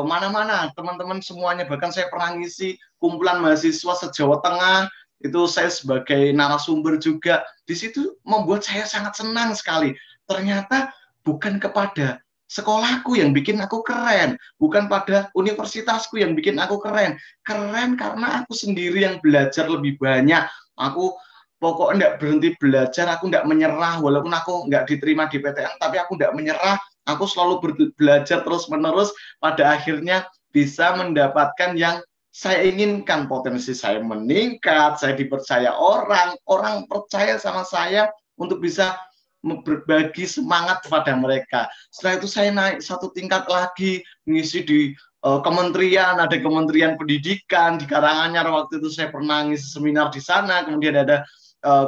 mana-mana, teman-teman semuanya. Bahkan saya pernah ngisi kumpulan mahasiswa se-Jawa Tengah, itu saya sebagai narasumber juga. Di situ membuat saya sangat senang sekali. Ternyata bukan kepada sekolahku yang bikin aku keren, bukan pada universitasku yang bikin aku keren. Keren karena aku sendiri yang belajar lebih banyak. Aku pokoknya enggak berhenti belajar, aku enggak menyerah, walaupun aku enggak diterima di PTN, tapi aku enggak menyerah. Aku selalu belajar terus-menerus, pada akhirnya bisa mendapatkan yang saya inginkan. Potensi saya meningkat, saya dipercaya orang, orang percaya sama saya untuk bisa berbagi semangat kepada mereka. Setelah itu saya naik satu tingkat lagi, mengisi di kementerian, ada Kementerian Pendidikan di Karanganyar, waktu itu saya pernah ngisi seminar di sana. Kemudian ada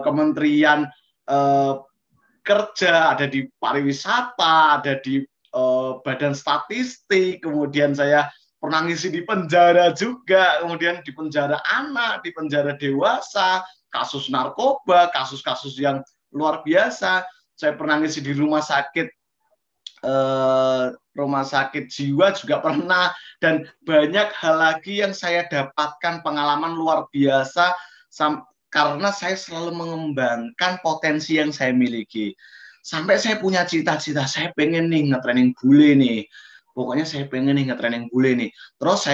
Kementerian Kerja, ada di pariwisata, ada di Badan Statistik. Kemudian saya pernah ngisi di penjara juga, kemudian di penjara anak, di penjara dewasa, kasus narkoba, kasus-kasus yang luar biasa. Saya pernah ngisi di rumah sakit jiwa juga pernah, dan banyak hal lagi yang saya dapatkan, pengalaman luar biasa karena saya selalu mengembangkan potensi yang saya miliki. Sampai saya punya cita-cita, saya pengen nih nge-training bule nih. Pokoknya saya pengen nih nge-training bule nih. Terus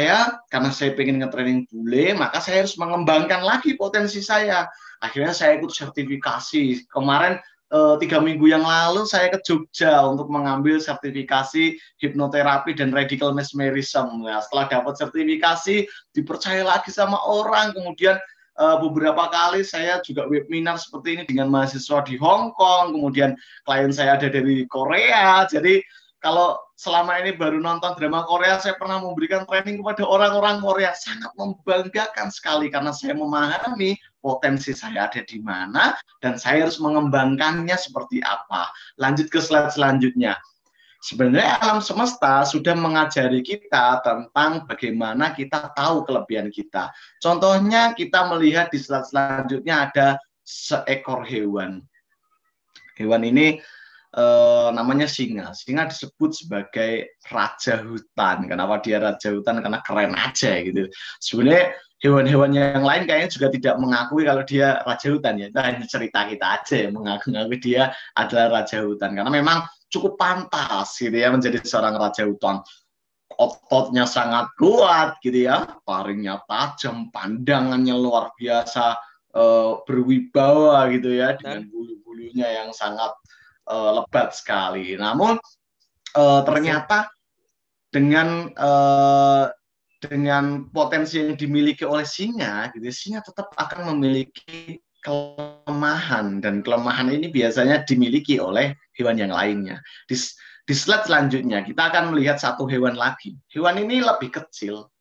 karena saya pengen nge-training bule, maka saya harus mengembangkan lagi potensi saya. Akhirnya saya ikut sertifikasi. Kemarin 3 minggu yang lalu saya ke Jogja untuk mengambil sertifikasi hipnoterapi dan radical mesmerism. Nah, setelah dapat sertifikasi, dipercaya lagi sama orang. Kemudian beberapa kali saya juga webinar seperti ini dengan mahasiswa di Hong Kong. Kemudian klien saya ada dari Korea. Jadi kalau selama ini baru nonton drama Korea, saya pernah memberikan training kepada orang-orang Korea. Sangat membanggakan sekali karena saya memahami potensi saya ada di mana dan saya harus mengembangkannya seperti apa. Lanjut ke slide selanjutnya. Sebenarnya alam semesta sudah mengajari kita tentang bagaimana kita tahu kelebihan kita. Contohnya kita melihat di slide selanjutnya ada seekor hewan. Hewan ini namanya singa. Singa disebut sebagai raja hutan. Kenapa dia raja hutan? Karena keren aja gitu. Sebenarnya hewan-hewan yang lain kayaknya juga tidak mengakui kalau dia raja hutan ya. Itu hanya cerita kita aja yang mengaku dia adalah raja hutan. Karena memang cukup pantas gitu ya menjadi seorang raja hutan. Ototnya sangat kuat gitu ya, taringnya tajam, pandangannya luar biasa, berwibawa gitu ya, dengan bulu-bulunya yang sangat lebat sekali. Namun ternyata dengan potensi yang dimiliki oleh singa, gitu, singa tetap akan memiliki kelemahan, dan kelemahan ini biasanya dimiliki oleh hewan yang lainnya. Di slide selanjutnya kita akan melihat satu hewan lagi. Hewan ini lebih kecil,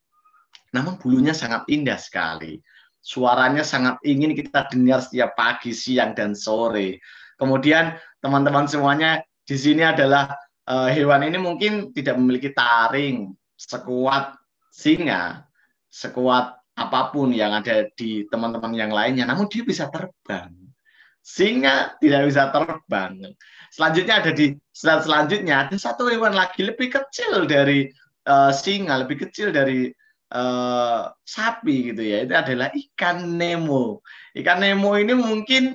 namun bulunya sangat indah sekali. Suaranya sangat ingin kita dengar setiap pagi, siang, dan sore. Kemudian teman-teman semuanya, di sini adalah hewan ini mungkin tidak memiliki taring sekuat singa, sekuat apapun yang ada di teman-teman yang lainnya, namun dia bisa terbang. Singa tidak bisa terbang. Selanjutnya ada di slide selanjutnya, ada satu hewan lagi lebih kecil dari singa, lebih kecil dari sapi gitu ya. Itu adalah ikan Nemo. Ikan Nemo ini mungkin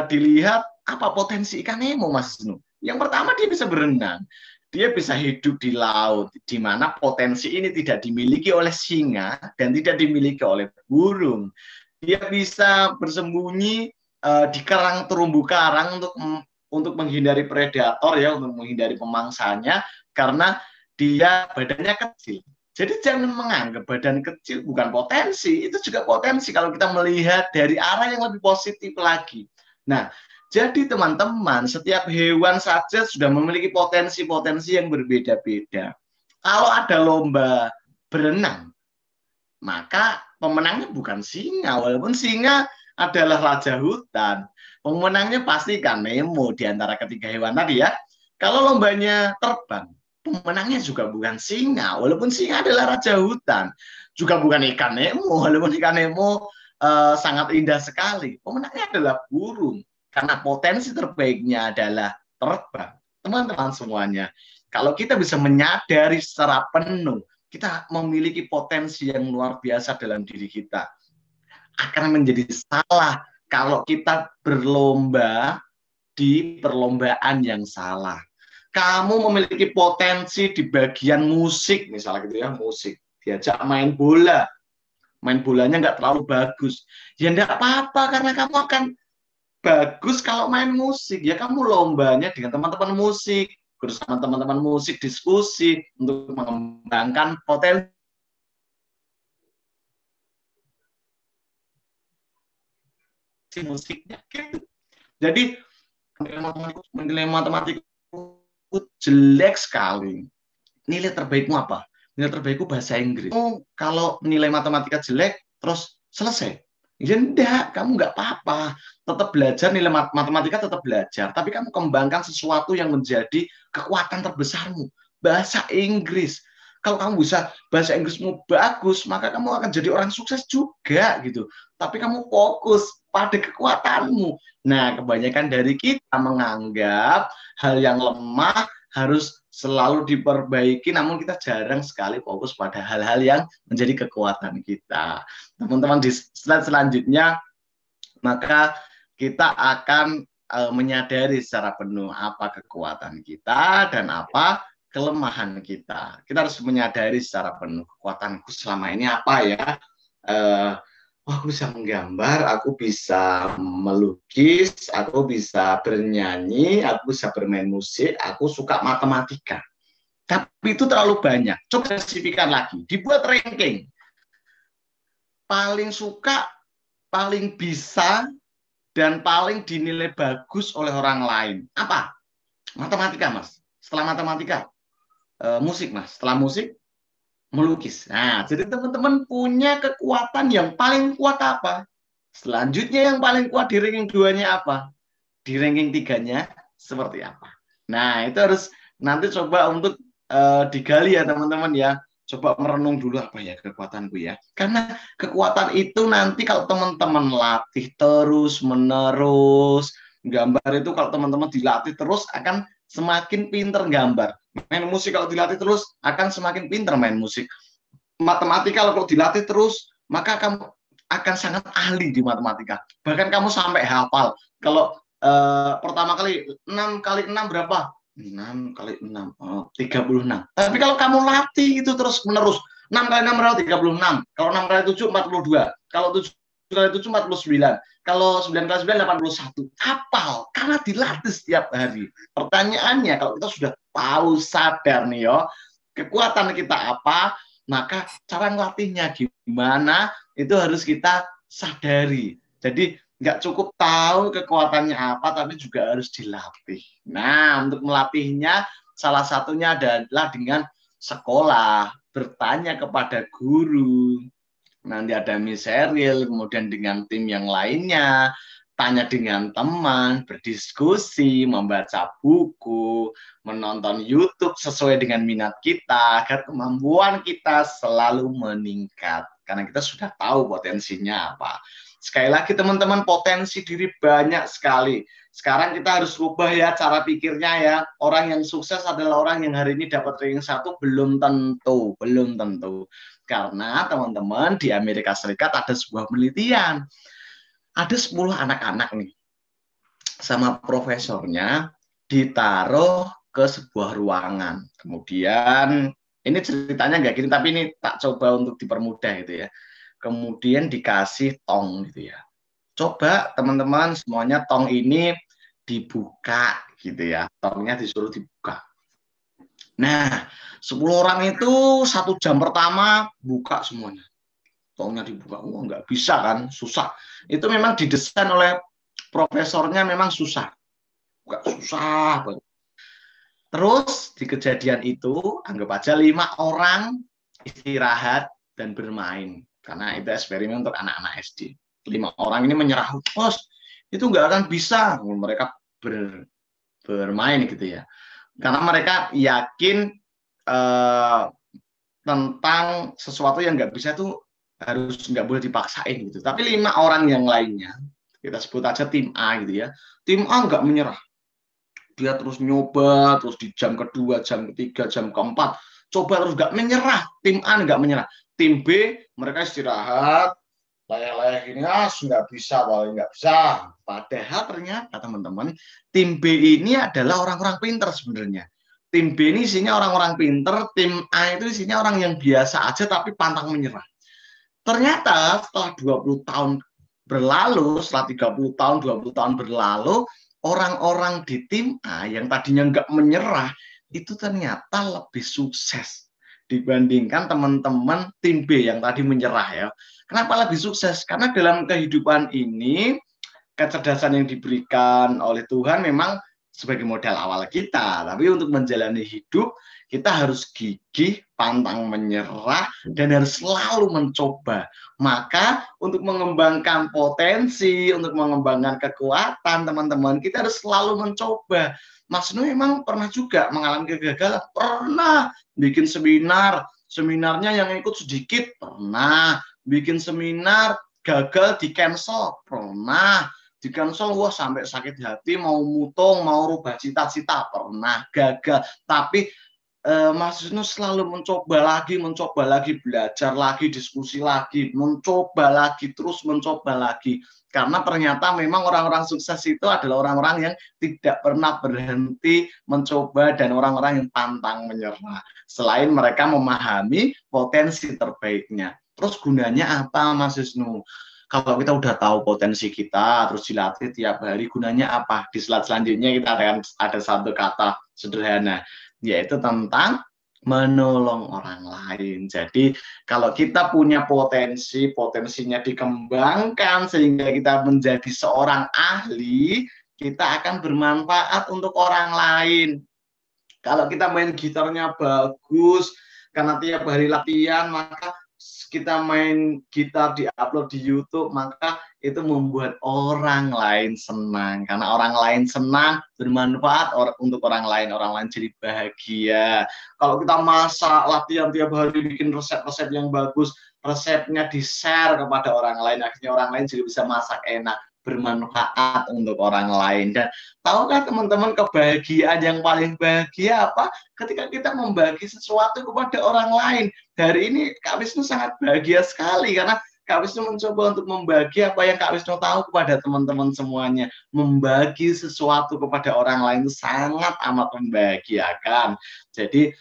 dilihat apa potensi ikan Nemo, Mas Isnu? Yang pertama, dia bisa berenang. Dia bisa hidup di laut, di mana potensi ini tidak dimiliki oleh singa dan tidak dimiliki oleh burung. Dia bisa bersembunyi di karang, terumbu karang untuk menghindari predator ya, untuk menghindari pemangsanya, karena dia badannya kecil. Jadi jangan menganggap badan kecil bukan potensi, itu juga potensi kalau kita melihat dari arah yang lebih positif lagi. Nah, jadi teman-teman, setiap hewan saja sudah memiliki potensi-potensi yang berbeda-beda. Kalau ada lomba berenang, maka pemenangnya bukan singa. Walaupun singa adalah raja hutan. Pemenangnya pasti kan Nemo di antara ketiga hewan tadi ya. Kalau lombanya terbang, pemenangnya juga bukan singa, walaupun singa adalah raja hutan. Juga bukan ikan Nemo, walaupun ikan Nemo sangat indah sekali. Pemenangnya adalah burung, karena potensi terbaiknya adalah terbang. Teman-teman semuanya, kalau kita bisa menyadari secara penuh, kita memiliki potensi yang luar biasa dalam diri kita. Akan menjadi salah kalau kita berlomba di perlombaan yang salah. Kamu memiliki potensi di bagian musik, misalnya gitu ya, musik. Diajak main bola. Main bolanya nggak terlalu bagus. Ya nggak apa-apa, karena kamu akan bagus kalau main musik. Ya kamu lombanya dengan teman-teman musik. Bersama teman-teman musik diskusi untuk mengembangkan potensi musiknya. Jadi nilai matematika jelek sekali. Nilai terbaikmu apa? Nilai terbaikku bahasa Inggris. Oh, kalau nilai matematika jelek, terus selesai. Ya enggak, kamu enggak apa-apa. Tetap belajar, nilai matematika tetap belajar. Tapi kamu kembangkan sesuatu yang menjadi kekuatan terbesarmu. Bahasa Inggris. Kalau kamu bisa bahasa Inggrismu bagus, maka kamu akan jadi orang sukses juga gitu. Tapi kamu fokus pada kekuatanmu. Nah, kebanyakan dari kita menganggap hal yang lemah harus selalu diperbaiki, namun kita jarang sekali fokus pada hal-hal yang menjadi kekuatan kita. Teman-teman, di slide selanjutnya, maka kita akan menyadari secara penuh apa kekuatan kita dan apa kelemahan kita. Kita harus menyadari secara penuh kekuatanku selama ini apa ya. Aku bisa menggambar, aku bisa melukis, aku bisa bernyanyi, aku bisa bermain musik, aku suka matematika. Tapi itu terlalu banyak. Coba spesifikkan lagi, dibuat ranking. Paling suka, paling bisa, dan paling dinilai bagus oleh orang lain. Apa? Matematika, Mas. Setelah matematika, musik, Mas. Setelah musik, melukis. Nah, jadi teman-teman punya kekuatan yang paling kuat apa? Selanjutnya yang paling kuat di ranking 2-nya apa? Di ranking 3-nya seperti apa? Nah, itu harus nanti coba untuk digali ya teman-teman ya. Coba merenung dulu apa ya kekuatanku ya. Karena kekuatan itu nanti kalau teman-teman latih terus-menerus, gambar itu kalau teman-teman dilatih terus akan semakin pinter gambar. Main musik kalau dilatih terus akan semakin pinter main musik. Matematika kalau dilatih terus maka kamu akan sangat ahli di matematika. Bahkan kamu sampai hafal. Kalau pertama kali 6 kali 6 berapa? 6 kali 6 36. Tapi kalau kamu latih itu terus menerus 6 kali 6 berapa? 36. Kalau 6 kali 7 42. Kalau 7 kali 7 49. Kalau 9 kali 9 81. Hafal karena dilatih setiap hari. Pertanyaannya kalau kita sudah tahu sadar nih yo, kekuatan kita apa, maka cara ngelatihnya gimana itu harus kita sadari. Jadi nggak cukup tahu kekuatannya apa, tapi juga harus dilatih. Nah, untuk melatihnya salah satunya adalah dengan sekolah, bertanya kepada guru. Nanti ada Miss Sheryl, kemudian dengan tim yang lainnya, tanya dengan teman, berdiskusi, membaca buku, menonton YouTube sesuai dengan minat kita, agar kemampuan kita selalu meningkat. Karena kita sudah tahu potensinya apa. Sekali lagi teman-teman, potensi diri banyak sekali. Sekarang kita harus rubah ya cara pikirnya ya. Orang yang sukses adalah orang yang hari ini dapat ranking 1, belum tentu. Belum tentu. Karena teman-teman di Amerika Serikat ada sebuah penelitian. Ada 10 anak-anak nih. Sama profesornya ditaruh ke sebuah ruangan. Kemudian, ini ceritanya nggak gini, tapi ini tak coba untuk dipermudah gitu ya. Kemudian dikasih tong gitu ya. Coba teman-teman semuanya tong ini dibuka gitu ya. Tongnya disuruh dibuka. Nah, 10 orang itu 1 jam pertama buka semuanya. Tongnya dibuka. Oh, nggak bisa kan, susah. Itu memang didesain oleh profesornya memang susah. Buka susah banget. Terus di kejadian itu anggap aja 5 orang istirahat dan bermain. Karena itu eksperimen untuk anak-anak SD. 5 orang ini menyerah, bos itu nggak akan bisa. Mereka bermain gitu ya, karena mereka yakin tentang sesuatu yang nggak bisa itu harus nggak boleh dipaksain gitu. Tapi 5 orang yang lainnya, kita sebut aja tim A gitu ya, tim A nggak menyerah, dia terus nyoba, terus di jam kedua, jam ketiga, jam keempat, coba terus nggak menyerah. Tim A nggak menyerah. Tim B, mereka istirahat, layah-layah gini, nggak bisa, paling nggak bisa. Padahal ternyata teman-teman, tim B ini adalah orang-orang pinter sebenarnya. Tim B ini isinya orang-orang pinter, tim A itu isinya orang yang biasa aja tapi pantang menyerah. Ternyata setelah 20 tahun berlalu, setelah 30 tahun, 20 tahun berlalu, orang-orang di tim A yang tadinya nggak menyerah itu ternyata lebih sukses dibandingkan teman-teman tim B yang tadi menyerah ya. Kenapa lebih sukses? Karena dalam kehidupan ini kecerdasan yang diberikan oleh Tuhan memang sebagai modal awal kita, tapi untuk menjalani hidup kita harus gigih, pantang menyerah, dan harus selalu mencoba. Maka untuk mengembangkan potensi, untuk mengembangkan kekuatan teman-teman, kita harus selalu mencoba. Mas Nu memang pernah juga mengalami kegagalan, pernah bikin seminar, seminarnya yang ikut sedikit, pernah bikin seminar gagal di cancel, pernah di cancel, wah sampai sakit hati, mau mutung, mau rubah cita-cita, pernah gagal. Tapi Mas Wisnu selalu mencoba lagi, belajar lagi, diskusi lagi, mencoba lagi, terus mencoba lagi. Karena ternyata memang orang-orang sukses itu adalah orang-orang yang tidak pernah berhenti mencoba dan orang-orang yang pantang menyerah. Selain mereka memahami potensi terbaiknya. Terus gunanya apa, Mas Wisnu? Kalau kita udah tahu potensi kita, terus dilatih tiap hari, gunanya apa? Di slide selanjutnya kita akan ada satu kata sederhana, yaitu tentang menolong orang lain. Jadi kalau kita punya potensi, potensinya dikembangkan sehingga kita menjadi seorang ahli, kita akan bermanfaat untuk orang lain. Kalau kita main gitarnya bagus, karena tiap hari latihan, maka kita main gitar di-upload di YouTube, maka itu membuat orang lain senang. Karena orang lain senang, bermanfaat untuk orang lain jadi bahagia. Kalau kita masak, latihan tiap hari, bikin resep-resep yang bagus, resepnya di-share kepada orang lain, akhirnya orang lain juga bisa masak enak, bermanfaat untuk orang lain. Dan tahukah teman-teman kebahagiaan yang paling bahagia apa? Ketika kita membagi sesuatu kepada orang lain. Hari ini Kak Wisnu sangat bahagia sekali karena Kak Wisnu mencoba untuk membagi apa yang Kak Wisnu tahu kepada teman-teman semuanya. Membagi sesuatu kepada orang lain itu sangat amat membahagiakan. Jadi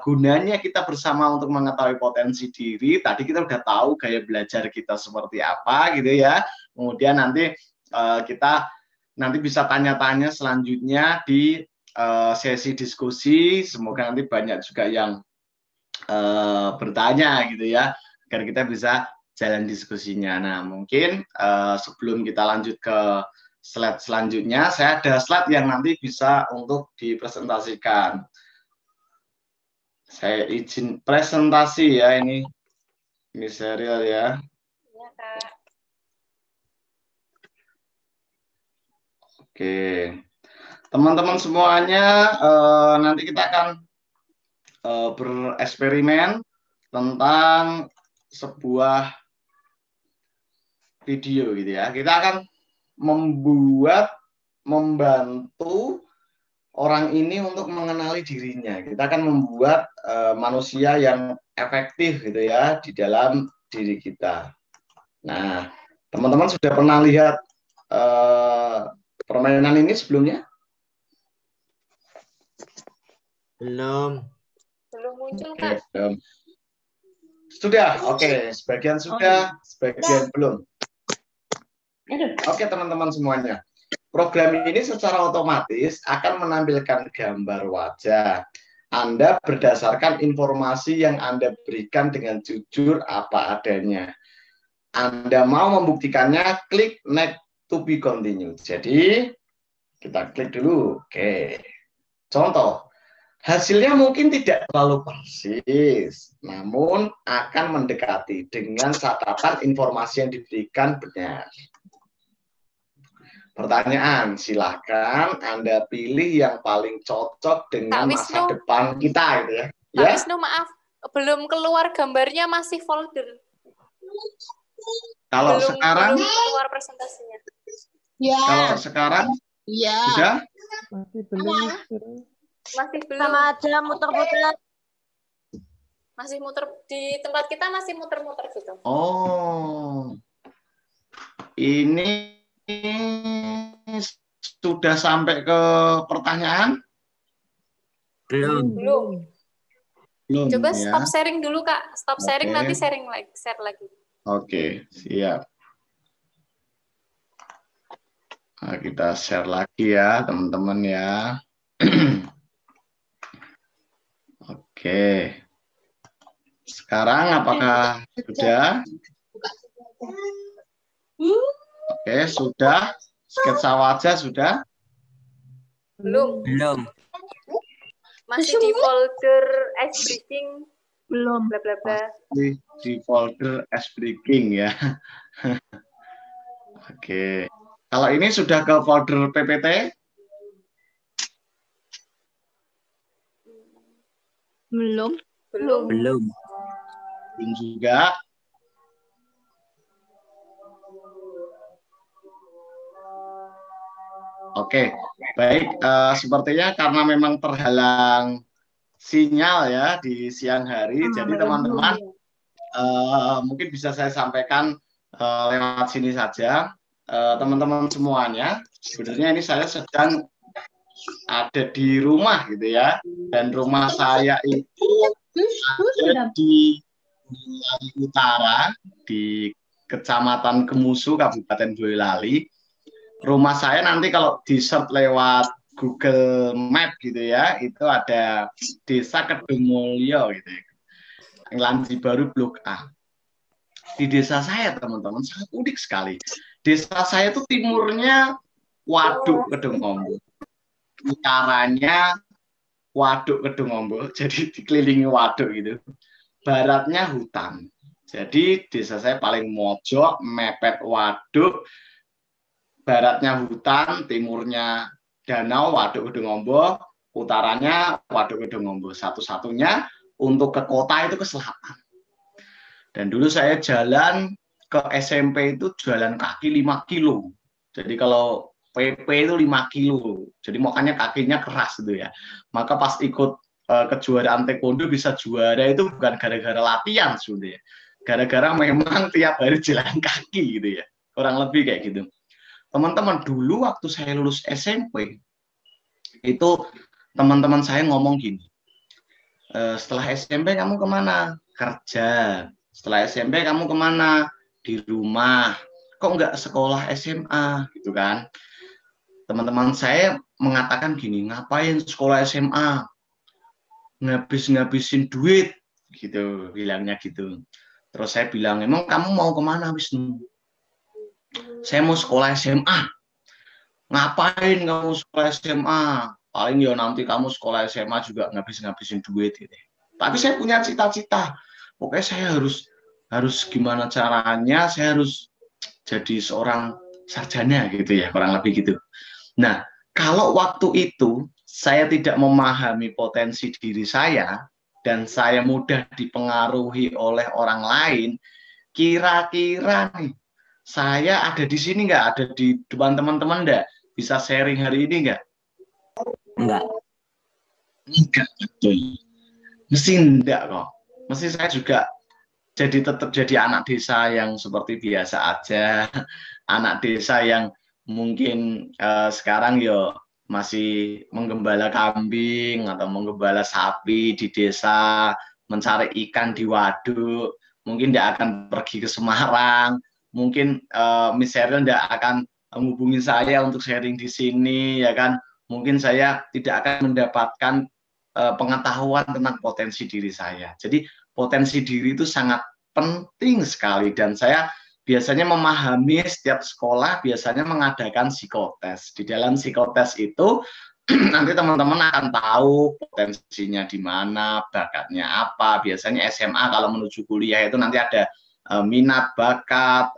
gunanya kita bersama untuk mengetahui potensi diri. Tadi kita udah tahu gaya belajar kita seperti apa gitu ya. Kemudian nanti kita bisa tanya-tanya selanjutnya di sesi diskusi. Semoga nanti banyak juga yang bertanya gitu ya, agar kita bisa jalan diskusinya. Nah, mungkin sebelum kita lanjut ke slide selanjutnya, saya ada slide yang nanti bisa untuk dipresentasikan. Saya izin presentasi ya, ini serial ya. Iya, Kak. Oke, teman-teman semuanya, nanti kita akan bereksperimen tentang sebuah video gitu ya. Kita akan membantu orang ini untuk mengenali dirinya. Kita akan membuat manusia yang efektif gitu ya di dalam diri kita. Nah, teman-teman sudah pernah lihat permainan ini sebelumnya? Belum. Belum muncul, Kak. Sudah, oke. Sebagian sudah, sebagian belum. Oke, teman-teman semuanya. Program ini secara otomatis akan menampilkan gambar wajah Anda berdasarkan informasi yang Anda berikan dengan jujur apa adanya. Anda mau membuktikannya, klik next to be continued. Jadi, kita klik dulu. Oke. Contoh, Hasilnya mungkin tidak terlalu persis, namun akan mendekati dengan catatan informasi yang diberikan benar. Pertanyaan, silakan Anda pilih yang paling cocok dengan masa depan kita, gitu ya. Kak Wisnu, maaf, belum keluar gambarnya, masih folder. Kalau sekarang belum keluar presentasinya. Ya. Kalau sekarang ya. Sudah? Masih belum. Masih belum. Sama aja muter-muter. Masih muter di tempat kita, masih muter-muter gitu. Oh. Ini sudah sampai ke pertanyaan? Belum. Coba ya. stop sharing dulu, Kak. Stop sharing, nanti share lagi. Oke, siap. Nah, kita share lagi ya, teman-teman ya. Oke. Sekarang apakah sudah? Oke, sudah. Sketsa wajah sudah? Belum. Masih di folder ice breaking. Belum. Bla bla bla. Di folder ice breaking ya. Oke. Kalau ini sudah ke folder PPT? Belum. Belum juga. Oke, baik. Sepertinya karena memang terhalang sinyal ya di siang hari, jadi teman-teman mungkin bisa saya sampaikan lewat sini saja. Teman-teman semuanya, sebenarnya ini saya sedang ada di rumah gitu ya, dan rumah saya itu ada di Boyolali Utara, di Kecamatan Kemusu, Kabupaten Boyolali. Rumah saya nanti kalau di-search lewat Google Map gitu ya, itu ada Desa Kedungmulyo gitu ya. Lanci Baru Blok A. Di desa saya, teman-teman, sangat unik sekali. Desa saya itu timurnya Waduk Kedungombo. Utaranya Waduk Kedungombo, jadi dikelilingi waduk gitu. Baratnya hutan. Jadi desa saya paling mojok, mepet waduk, baratnya hutan, timurnya danau Waduk Kedungombo, utaranya Waduk Kedungombo. Satu-satunya untuk ke kota itu ke selatan. Dan dulu saya jalan ke SMP itu jalan kaki 5 kilo. Jadi kalau PP itu 5 kilo. Jadi makanya kakinya keras itu ya. Maka pas ikut kejuaraan taekwondo bisa juara itu bukan gara-gara latihan sudah. Gara-gara memang tiap hari jalan kaki gitu ya. Kurang lebih kayak gitu. Teman-teman, dulu waktu saya lulus SMP, itu teman-teman saya ngomong gini, setelah SMP kamu kemana? Kerja. Setelah SMP kamu kemana? Di rumah. Kok nggak sekolah SMA? Gitu kan. Teman-teman saya mengatakan gini, ngapain sekolah SMA? Ngabis-ngabisin duit. Gitu, bilangnya gitu. Terus saya bilang, emang kamu mau kemana, Wisnu? Saya mau sekolah SMA. Ngapain kamu sekolah SMA? Paling ya nanti kamu sekolah SMA juga ngabis-ngabisin duit gitu. Tapi saya punya cita-cita. Pokoknya saya harus gimana caranya, saya harus jadi seorang sarjana gitu ya, kurang lebih gitu. Nah, kalau waktu itu saya tidak memahami potensi diri saya dan saya mudah dipengaruhi oleh orang lain, kira-kira nih saya ada di sini nggak? Ada di depan teman-teman nggak? Bisa sharing hari ini nggak? Enggak. Enggak, betul. Mesti enggak kok. Mesti saya juga tetap jadi anak desa yang seperti biasa aja. Anak desa yang mungkin sekarang yo masih menggembala kambing atau menggembala sapi di desa, mencari ikan di waduk. Mungkin dia akan pergi ke Semarang. Mungkin Miss Sheryl tidak akan menghubungi saya untuk sharing di sini, ya kan? Mungkin saya tidak akan mendapatkan pengetahuan tentang potensi diri saya. Jadi potensi diri itu sangat penting sekali, dan saya biasanya memahami setiap sekolah biasanya mengadakan psikotes. Di dalam psikotes itu nanti teman-teman akan tahu potensinya di mana, bakatnya apa. Biasanya SMA kalau menuju kuliah itu nanti ada minat, bakat,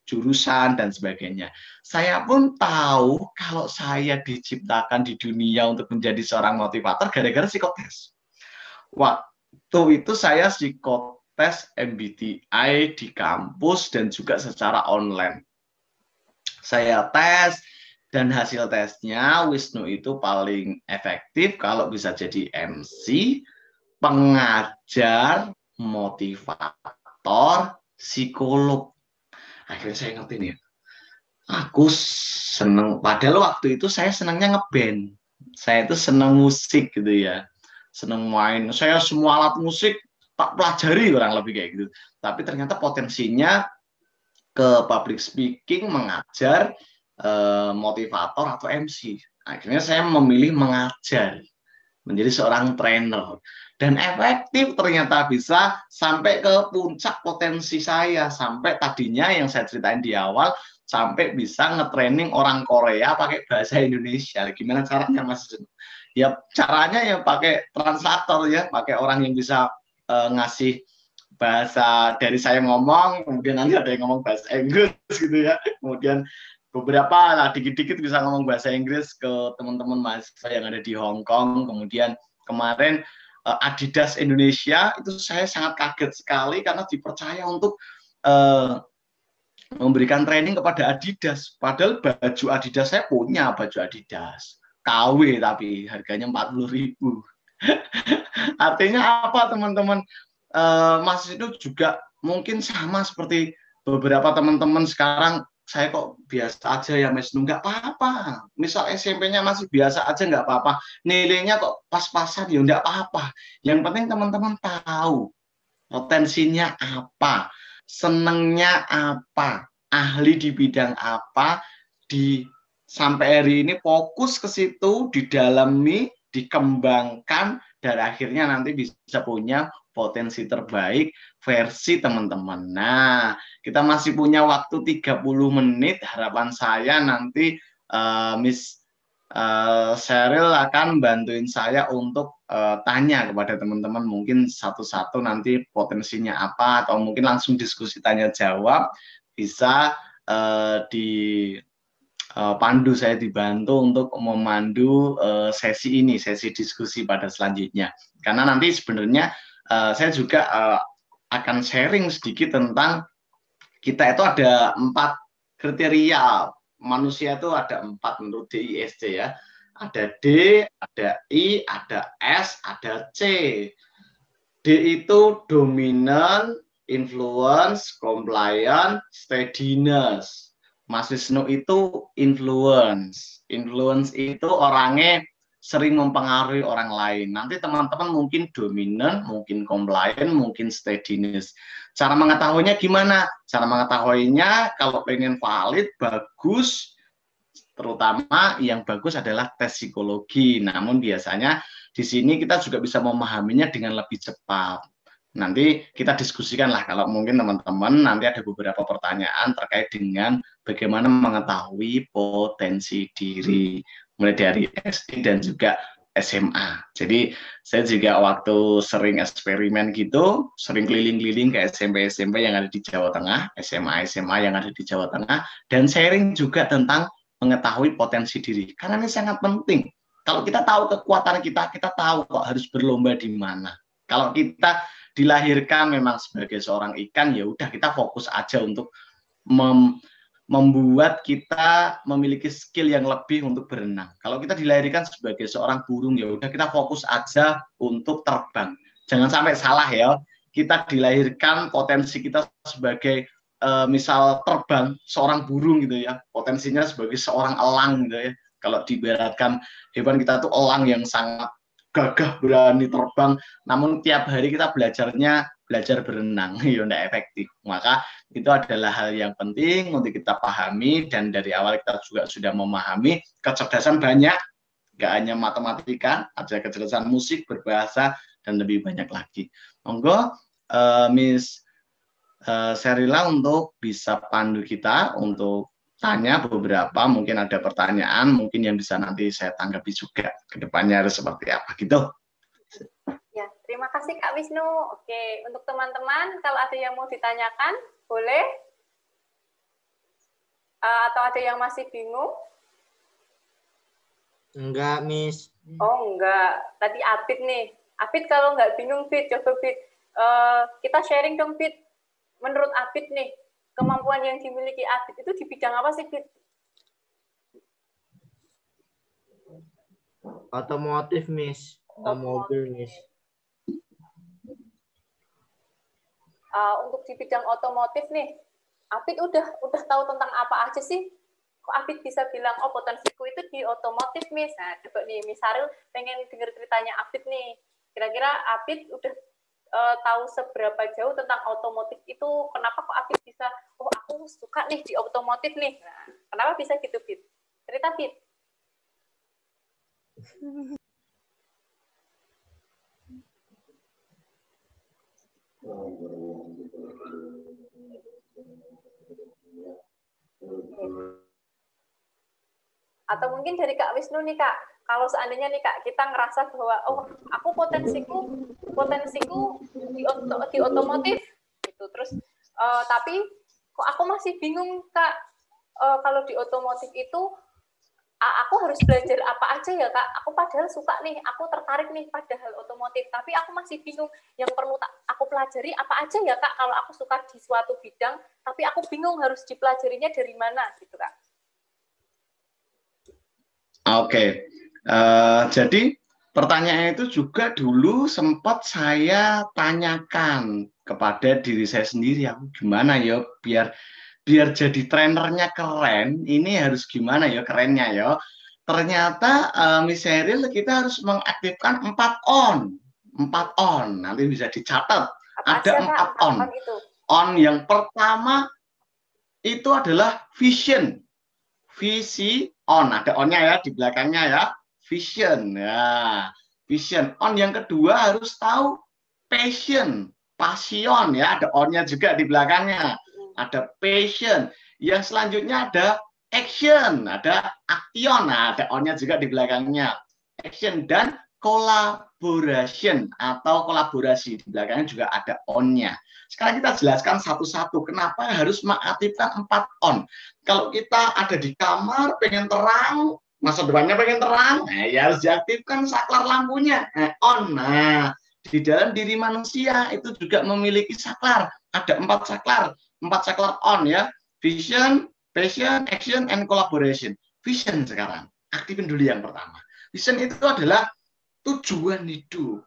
jurusan, dan sebagainya. Saya pun tahu kalau saya diciptakan di dunia untuk menjadi seorang motivator gara-gara psikotes. Waktu itu saya psikotes MBTI di kampus dan juga secara online. Saya tes, dan hasil tesnya Wisnu itu paling efektif kalau bisa jadi MC, pengajar, motivator, psikolog. Akhirnya saya ngerti nih, aku seneng, padahal waktu itu saya senangnya ngeband. Saya itu senang musik gitu ya, senang main. Saya semua alat musik tak pelajari kurang lebih kayak gitu. Tapi ternyata potensinya ke public speaking, mengajar, motivator atau MC. Akhirnya saya memilih mengajar, menjadi seorang trainer, dan efektif ternyata bisa sampai ke puncak potensi saya, sampai tadinya yang saya ceritain di awal, sampai bisa nge-training orang Korea pakai bahasa Indonesia. Gimana caranya Mas? Ya caranya ya pakai translator ya, pakai orang yang bisa ngasih bahasa dari saya ngomong, kemudian nanti ada yang ngomong bahasa Inggris gitu ya, kemudian beberapa lah dikit-dikit bisa ngomong bahasa Inggris ke teman-teman mahasiswa yang ada di Hong Kong. Kemudian kemarin Adidas Indonesia itu saya sangat kaget sekali karena dipercaya untuk memberikan training kepada Adidas. Padahal baju Adidas saya punya, baju Adidas KW tapi harganya 40.000. Artinya apa teman-teman? Mas itu juga mungkin sama seperti beberapa teman-teman sekarang, saya kok biasa aja ya Mas, nggak apa-apa. Misal SMP-nya masih biasa aja nggak apa-apa. Nilainya kok pas-pasan ya nggak apa-apa. Yang penting teman-teman tahu potensinya apa, senengnya apa, ahli di bidang apa, sampai hari ini fokus ke situ, didalami, dikembangkan, dan akhirnya nanti bisa punya potensi terbaik versi teman-teman. Nah, kita masih punya waktu 30 menit. Harapan saya nanti Miss Sheryl akan bantuin saya untuk tanya kepada teman-teman, mungkin satu-satu nanti potensinya apa, atau mungkin langsung diskusi tanya jawab, bisa pandu, saya dibantu untuk memandu sesi ini, sesi diskusi pada selanjutnya. Karena nanti sebenarnya saya juga akan sharing sedikit tentang kita itu ada 4 kriteria manusia, itu ada 4 menurut DISC ya. Ada D, ada I, ada S, ada C. D itu dominant, influence, compliant, steadiness. Mas Wisnu itu influence. Influence itu orangnya sering mempengaruhi orang lain. Nanti teman-teman mungkin dominan, mungkin compliant, mungkin steadiness. Cara mengetahuinya gimana? Cara mengetahuinya kalau pengen valid, bagus, terutama yang bagus adalah tes psikologi. Namun biasanya di sini kita juga bisa memahaminya dengan lebih cepat. Nanti kita diskusikan lah, kalau mungkin teman-teman nanti ada beberapa pertanyaan terkait dengan bagaimana mengetahui potensi diri, mulai dari SD dan juga SMA. Jadi saya juga waktu sering eksperimen gitu, sering keliling-keliling ke SMP-SMP yang ada di Jawa Tengah, SMA-SMA yang ada di Jawa Tengah, dan sharing juga tentang mengetahui potensi diri. Karena ini sangat penting. Kalau kita tahu kekuatan kita, kita tahu kok harus berlomba di mana. Kalau kita dilahirkan memang sebagai seorang ikan, ya udah kita fokus aja untuk membuat kita memiliki skill yang lebih untuk berenang. Kalau kita dilahirkan sebagai seorang burung, ya udah kita fokus aja untuk terbang. Jangan sampai salah ya. Kita dilahirkan potensi kita sebagai misal terbang, seorang burung gitu ya. Potensinya sebagai seorang elang gitu ya. Kalau diibaratkan hewan kita tuh elang yang sangat gagah berani terbang, namun tiap hari kita belajar berenang, ya enggak efektif. Maka itu adalah hal yang penting untuk kita pahami, dan dari awal kita juga sudah memahami kecerdasan banyak, nggak hanya matematika, ada kecerdasan musik, berbahasa, dan lebih banyak lagi. Monggo Miss Sheryl untuk bisa pandu kita untuk tanya beberapa, mungkin ada pertanyaan, mungkin yang bisa nanti saya tanggapi juga ke depannya harus seperti apa gitu. Ya, terima kasih Kak Wisnu. Oke, untuk teman-teman kalau ada yang mau ditanyakan, boleh? Atau ada yang masih bingung? Enggak, Miss. Oh, enggak. Tadi Abid nih. Abid kalau nggak bingung, Bid, coba Bid. Kita sharing dong, Bid. Menurut Abid nih, kemampuan yang dimiliki Abid itu di bidang apa sih, Bid? Otomotif, Miss. Mobil, Miss. Untuk di bidang otomotif nih, Abid udah tahu tentang apa aja sih? Kok Abid bisa bilang, oh potensiku itu di otomotif, Miss? Nah, coba nih, Miss Saril pengen dengar ceritanya Abid nih. Kira-kira Abid udah tahu seberapa jauh tentang otomotif itu? Kenapa kok Abid bisa, oh aku suka nih di otomotif nih? Nah, kenapa bisa gitu, Bid? Cerita, Bid. Atau mungkin dari Kak Wisnu nih Kak, kalau seandainya nih Kak, kita ngerasa bahwa oh aku potensiku di otomotif gitu, terus tapi kok aku masih bingung Kak, kalau di otomotif itu aku harus belajar apa aja ya Kak? Aku padahal suka nih, aku tertarik nih pada hal otomotif, tapi aku masih bingung yang perlu aku pelajari apa aja ya Kak? Kalau aku suka di suatu bidang, tapi aku bingung harus dipelajarinya dari mana gitu Kak? Oke, jadi pertanyaan itu juga dulu sempat saya tanyakan kepada diri saya sendiri, aku gimana ya biar jadi trainernya keren, ini harus gimana ya kerennya ya. Ternyata Miss Sheryl kita harus mengaktifkan 4 on. Nanti bisa dicatat. Ada 4 on. On yang pertama itu adalah vision. Visi on, ada onnya ya di belakangnya ya. Vision. Ya, vision. On yang kedua harus tahu passion. Passion ya, ada onnya juga di belakangnya. Ada passion. Yang selanjutnya ada action, ada action, nah, ada on-nya juga di belakangnya. Action dan collaboration atau kolaborasi di belakangnya juga ada on-nya. Sekarang kita jelaskan satu-satu kenapa harus mengaktifkan 4 on. Kalau kita ada di kamar pengen terang, masa depannya pengen terang, nah, ya harus diaktifkan saklar lampunya, on. Nah, di dalam diri manusia itu juga memiliki saklar, ada 4 saklar. 4 saklar on ya, vision, passion, action, and collaboration. Vision sekarang, aktifin dulu yang pertama. Vision itu adalah tujuan hidup.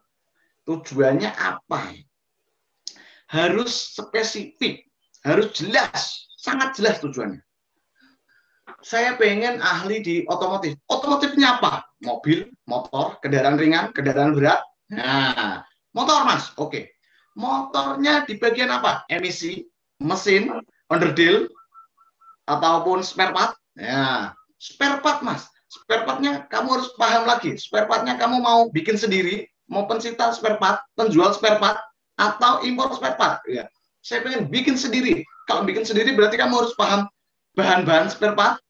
Tujuannya apa? Harus spesifik, harus jelas, sangat jelas tujuannya. Saya pengen ahli di otomotif. Otomotifnya apa? Mobil, motor, kendaraan ringan, kendaraan berat. Nah, motor mas, oke. Motornya di bagian apa? Emisi, mesin, underdeal, ataupun spare part. Ya, spare part mas. Spare partnya kamu harus paham lagi. Spare partnya kamu mau bikin sendiri, mau pencipta spare part, penjual spare part, atau impor spare part. Ya, saya pengen bikin sendiri. Kalau bikin sendiri berarti kamu harus paham bahan-bahan spare part,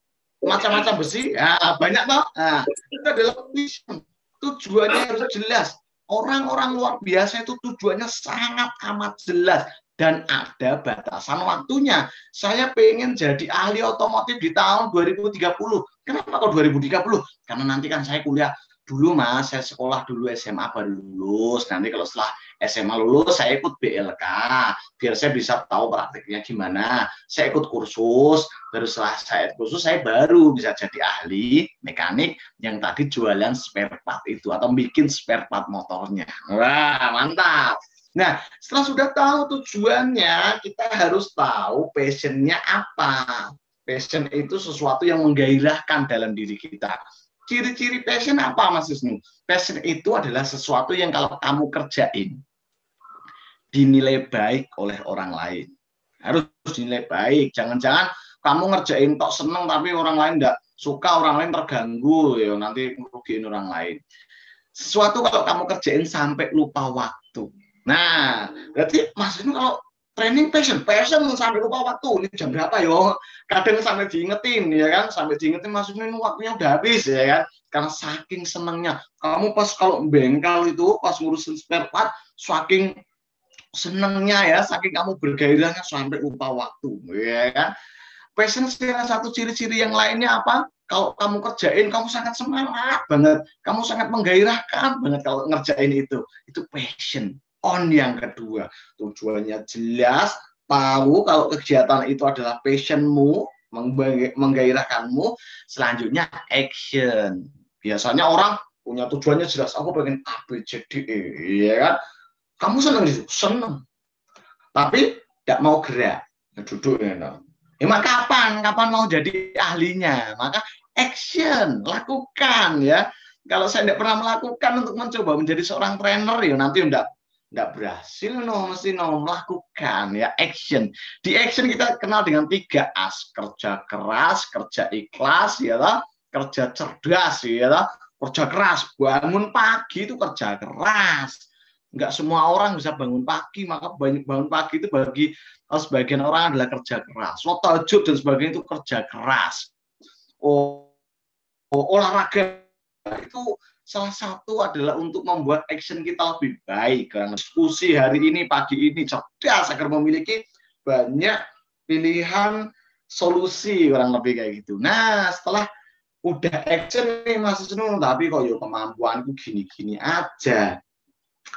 macam-macam besi. Ya, banyak toh. Nah, itu adalah vision. Tujuannya harus jelas. Orang-orang luar biasa itu tujuannya sangat amat jelas. Dan ada batasan waktunya. Saya pengen jadi ahli otomotif di tahun 2030. Kenapa kok 2030? Karena nanti kan saya kuliah dulu mas, saya sekolah dulu SMA baru lulus. Nanti kalau setelah SMA lulus, saya ikut BLK. Biar saya bisa tahu praktiknya gimana. Saya ikut kursus, baru setelah saya kursus, saya baru bisa jadi ahli mekanik yang tadi jualan spare part itu. Atau bikin spare part motornya. Wah, mantap. Nah, setelah sudah tahu tujuannya, kita harus tahu passionnya apa. Passion itu sesuatu yang menggairahkan dalam diri kita. Ciri-ciri passion apa, Mas Wisnu? Passion itu adalah sesuatu yang kalau kamu kerjain, dinilai baik oleh orang lain. Harus dinilai baik. Jangan-jangan kamu ngerjain tok seneng, tapi orang lain enggak suka, orang lain terganggu, ya nanti merugiin orang lain. Sesuatu kalau kamu kerjain sampai lupa waktu. Nah, berarti Mas Wisnu kalau training passion sampai lupa waktu. Ini jam berapa yo? Kadang sampai diingetin ya kan, sampai diingetin maksudnya ini waktunya udah habis ya kan. Karena saking senangnya. Kamu pas kalau bengkel itu pas ngurusin spare part, saking senangnya ya, saking kamu bergairahnya sampai lupa waktu ya kan. Passion salah satu ciri-ciri yang lainnya apa? Kalau kamu kerjain, kamu sangat semangat banget, kamu sangat menggairahkan banget kalau ngerjain itu passion. On yang kedua, tujuannya jelas, tahu kalau kegiatan itu adalah passionmu, menggairahkanmu. Selanjutnya action. Biasanya orang punya tujuannya jelas, aku pengen A, B, C, D, E, ya kan? Kamu senang di situ, senang. Tapi tidak mau gerak, duduk ya. Emang kapan mau jadi ahlinya? Maka action, lakukan ya. Kalau saya tidak pernah melakukan untuk mencoba menjadi seorang trainer, ya nanti tidak berhasil, mesti melakukan ya, action. Di action kita kenal dengan 3 as, kerja keras, kerja ikhlas, ya lah, kerja cerdas, ya lah, kerja keras. Bangun pagi itu kerja keras. Enggak semua orang bisa bangun pagi, maka bangun pagi itu bagi sebagian orang adalah kerja keras. Tahajud dan sebagainya itu kerja keras. Olahraga itu salah satu adalah untuk membuat action kita lebih baik. Karena diskusi hari ini, pagi ini, cerdas agar memiliki banyak pilihan solusi, kurang lebih kayak gitu. Nah, setelah udah action nih Mas Wisnu, tapi kok yo kemampuanku gini-gini aja,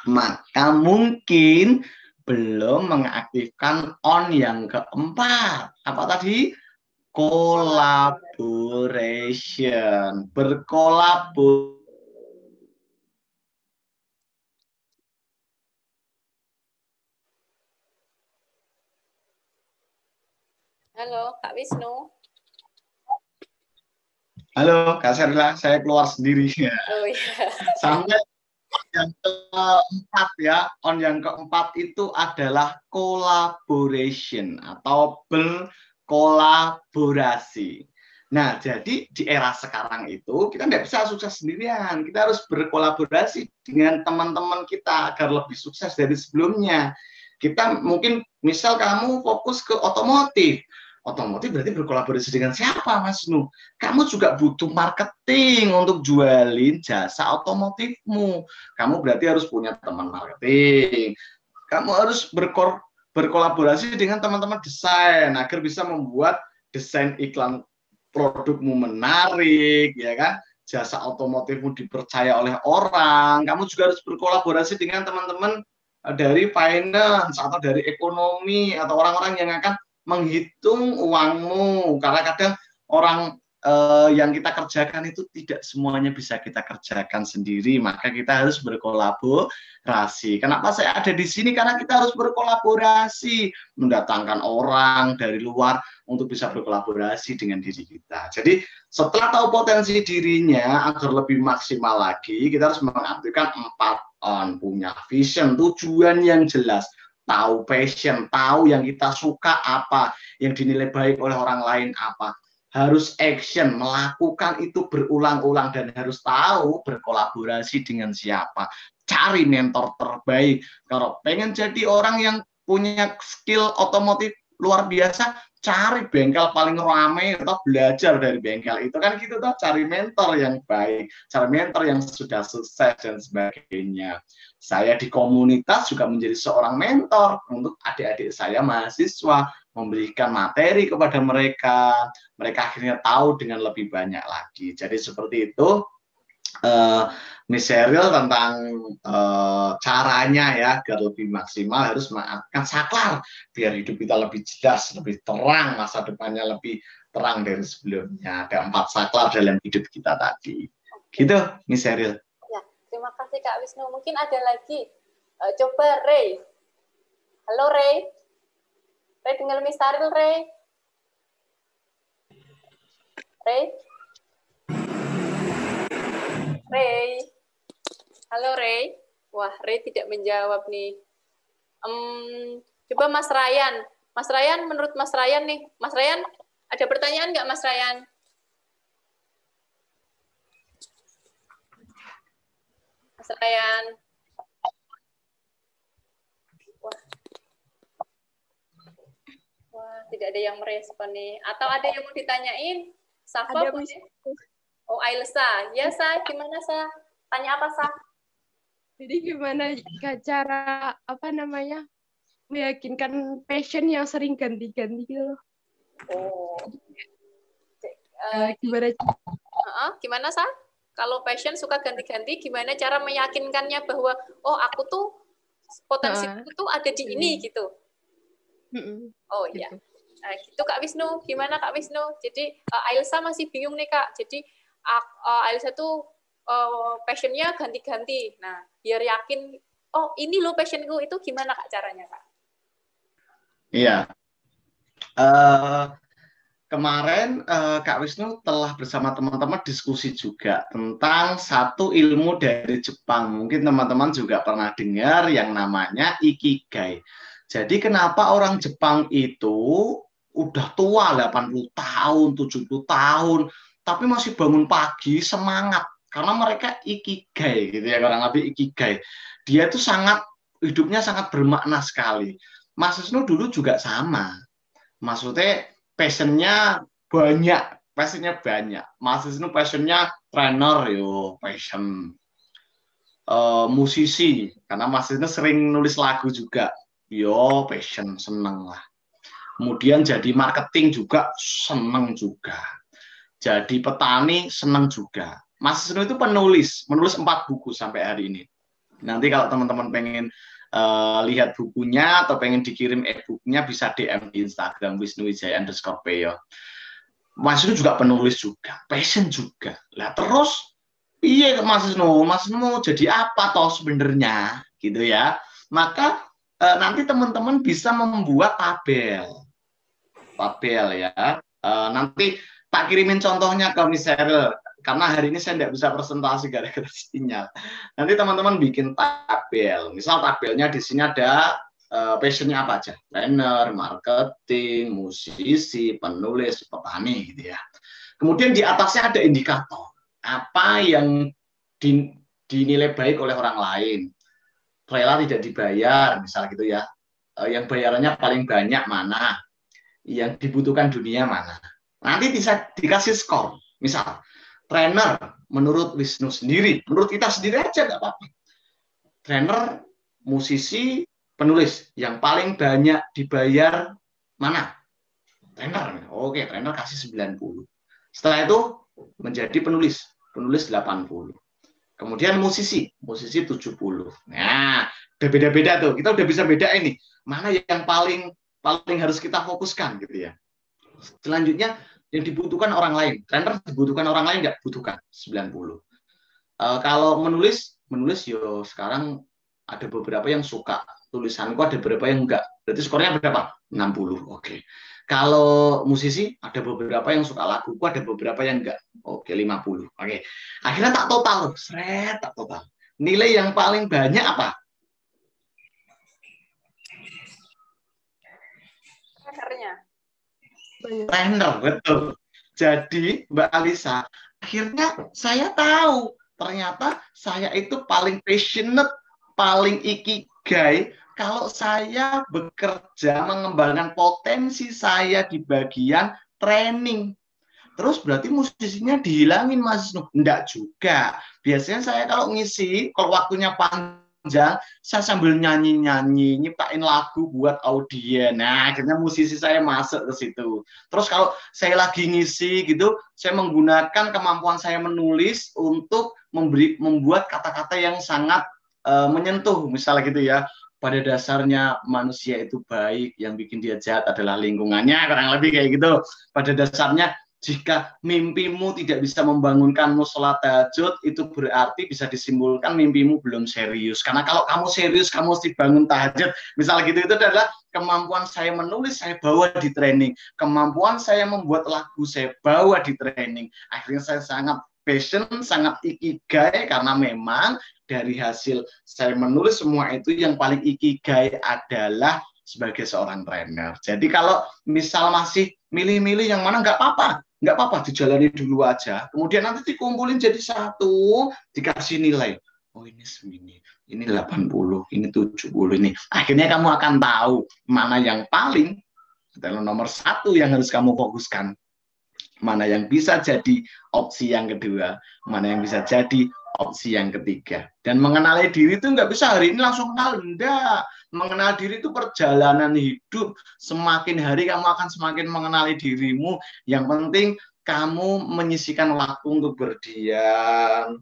maka mungkin belum mengaktifkan on yang keempat. Apa tadi? Collaboration. Berkolaborasi. Halo, Kak Wisnu. Halo, Kak Serila, saya keluar sendiri ya. Oh iya. Sampai yang keempat ya, on yang keempat itu adalah collaboration atau berkolaborasi. Nah, jadi di era sekarang itu kita tidak bisa sukses sendirian, kita harus berkolaborasi dengan teman-teman kita agar lebih sukses dari sebelumnya. Kita mungkin, misal kamu fokus ke otomotif berarti berkolaborasi dengan siapa, Mas Nu? Kamu juga butuh marketing untuk jualin jasa otomotifmu. Kamu berarti harus punya teman marketing. Kamu harus berkolaborasi dengan teman-teman desain agar bisa membuat desain iklan produkmu menarik, ya kan? Jasa otomotifmu dipercaya oleh orang. Kamu juga harus berkolaborasi dengan teman-teman dari finance atau dari ekonomi atau orang-orang yang akan menghitung uangmu, karena kadang orang yang kita kerjakan itu tidak semuanya bisa kita kerjakan sendiri, maka kita harus berkolaborasi. Kenapa saya ada di sini? Karena kita harus berkolaborasi, mendatangkan orang dari luar untuk bisa berkolaborasi dengan diri kita. Jadi setelah tahu potensi dirinya agar lebih maksimal lagi, kita harus mengaktifkan 4 on, punya vision, tujuan yang jelas, tahu passion, tahu yang kita suka apa, yang dinilai baik oleh orang lain apa. Harus action, melakukan itu berulang-ulang, dan harus tahu berkolaborasi dengan siapa. Cari mentor terbaik. Kalau pengen jadi orang yang punya skill otomotif luar biasa, cari bengkel paling ramai atau belajar dari bengkel itu, kan gitu toh, cari mentor yang baik, cari mentor yang sudah sukses dan sebagainya. Saya di komunitas juga menjadi seorang mentor untuk adik-adik saya mahasiswa, memberikan materi kepada mereka akhirnya tahu dengan lebih banyak lagi. Jadi seperti itu Miss Sheryl tentang caranya ya agar lebih maksimal, harus mengaktifkan saklar biar hidup kita lebih jelas, lebih terang, masa depannya lebih terang dari sebelumnya. Ada 4 saklar dalam hidup kita tadi. Gitu, Miss Sheryl. Ya, terima kasih Kak Wisnu. Mungkin ada lagi. Coba Ray. Halo Ray. Ray dengar Miss Sheryl, Ray. Ray. Ray. Halo Ray. Wah, Ray tidak menjawab nih. Coba Mas Ryan. Mas Ryan, menurut Mas Ryan nih. Mas Ryan, ada pertanyaan nggak Mas Ryan? Mas Ryan. Wah. Wah, tidak ada yang merespon nih. Atau ada yang mau ditanyain? Safa Ada, boleh? Miss. Oh, Ailsa. Ya, Sa. Gimana, Sa? Tanya apa, Sa? Jadi gimana cara meyakinkan passion yang sering ganti-ganti gitu loh. Oh. Gimana? Gimana, Sa? Kalau passion suka ganti-ganti, gimana cara meyakinkannya bahwa oh aku tuh potensi tuh ada di ini gitu. Oh iya. Gitu Kak Wisnu. Gimana Kak Wisnu? Jadi Ailsa masih bingung nih Kak. Jadi Ailsa tuh passionnya ganti-ganti. Nah, biar yakin, oh ini loh passionku, itu gimana Kak caranya Kak? Iya. Kemarin Kak Wisnu telah bersama teman-teman diskusi juga tentang satu ilmu dari Jepang. Mungkin teman-teman juga pernah dengar yang namanya Ikigai. Jadi kenapa orang Jepang itu udah tua 80 tahun, 70 tahun, tapi masih bangun pagi semangat. Karena mereka Ikigai gitu ya, kurang lebih Ikigai. Dia itu hidupnya sangat bermakna sekali. Mas Wisnu dulu juga sama. Maksudnya passionnya banyak. Mas Wisnu passionnya trainer, passion. Musisi, karena Mas Wisnu sering nulis lagu juga. Passion, seneng lah. Kemudian jadi marketing juga, seneng juga. Jadi petani, seneng juga. Mas Wisnu itu menulis 4 buku sampai hari ini. Nanti kalau teman-teman pengen lihat bukunya atau pengen dikirim e-booknya bisa DM di Instagram wisnuwijaya_p ya. Mas Wisnu juga penulis juga, passion juga. Lah terus iya Mas Wisnu mau jadi apa toh sebenarnya gitu ya. Maka nanti teman-teman bisa membuat tabel ya. Nanti tak kirimin contohnya ke Miss Cheryl. Karena hari ini saya tidak bisa presentasi gara-gara sinyal. Nanti teman-teman bikin tabel. Misal tabelnya di sini ada passionnya apa aja. Trainer, marketing, musisi, penulis, petani gitu ya. Kemudian di atasnya ada indikator. Apa yang dinilai baik oleh orang lain. Rela tidak dibayar, misal gitu ya. Yang bayarannya paling banyak mana. Yang dibutuhkan dunia mana. Nanti bisa dikasih skor. Misal, trainer menurut Wisnu sendiri, menurut kita sendiri aja nggak apa-apa. Trainer, musisi, penulis yang paling banyak dibayar mana? Trainer. Oke, trainer kasih 90. Setelah itu menjadi penulis 80. Kemudian musisi 70. Nah, udah beda-beda tuh. Kita udah bisa beda ini. Mana yang paling harus kita fokuskan gitu ya. Selanjutnya yang dibutuhkan orang lain. Trainer dibutuhkan orang lain nggak? Butuhkan 90. Kalau menulis yo sekarang ada beberapa yang suka tulisanku, ada beberapa yang enggak. Berarti skornya berapa? 60. Oke. Kalau musisi ada beberapa yang suka laguku, ada beberapa yang enggak. Oke, 50. Oke. Akhirnya tak total. Tak total. Nilai yang paling banyak apa? Trainer, betul. Jadi Mbak Alisa, akhirnya saya tahu ternyata saya itu paling passionate, paling ikigai kalau saya bekerja mengembangkan potensi saya di bagian training. Terus berarti musisinya dihilangin Mas Wisnu? Enggak juga. Biasanya saya kalau ngisi, kalau waktunya panjang, saya sambil nyanyi-nyanyi, nyiptain lagu buat audiens. Nah, akhirnya musisi saya masuk ke situ. Terus kalau saya lagi ngisi gitu, saya menggunakan kemampuan saya menulis untuk membuat kata-kata yang sangat menyentuh, misalnya gitu ya. Pada dasarnya manusia itu baik, yang bikin dia jahat adalah lingkungannya, kurang lebih kayak gitu. Pada dasarnya jika mimpimu tidak bisa membangunkanmu sholat tahajud, itu berarti bisa disimpulkan mimpimu belum serius. Karena kalau kamu serius, kamu mesti bangun tahajud. Misal gitu, itu adalah kemampuan saya menulis, saya bawa di training. Kemampuan saya membuat lagu, saya bawa di training. Akhirnya saya sangat passion, sangat ikigai, karena memang dari hasil saya menulis semua itu, yang paling ikigai adalah sebagai seorang trainer. Jadi kalau misal masih milih-milih yang mana, nggak apa-apa, dijalani dulu aja. Kemudian nanti dikumpulin jadi satu, dikasih nilai. Oh ini segini, ini 80, ini 70, ini. Akhirnya kamu akan tahu mana yang paling Adalah nomor satu yang harus kamu fokuskan. Mana yang bisa jadi opsi yang kedua, mana yang bisa jadi opsi yang ketiga. Dan mengenali diri itu nggak bisa hari ini langsung kenal, enggak. Mengenal diri itu perjalanan hidup. Semakin hari kamu akan semakin mengenali dirimu. Yang penting kamu menyisihkan waktu untuk berdiam,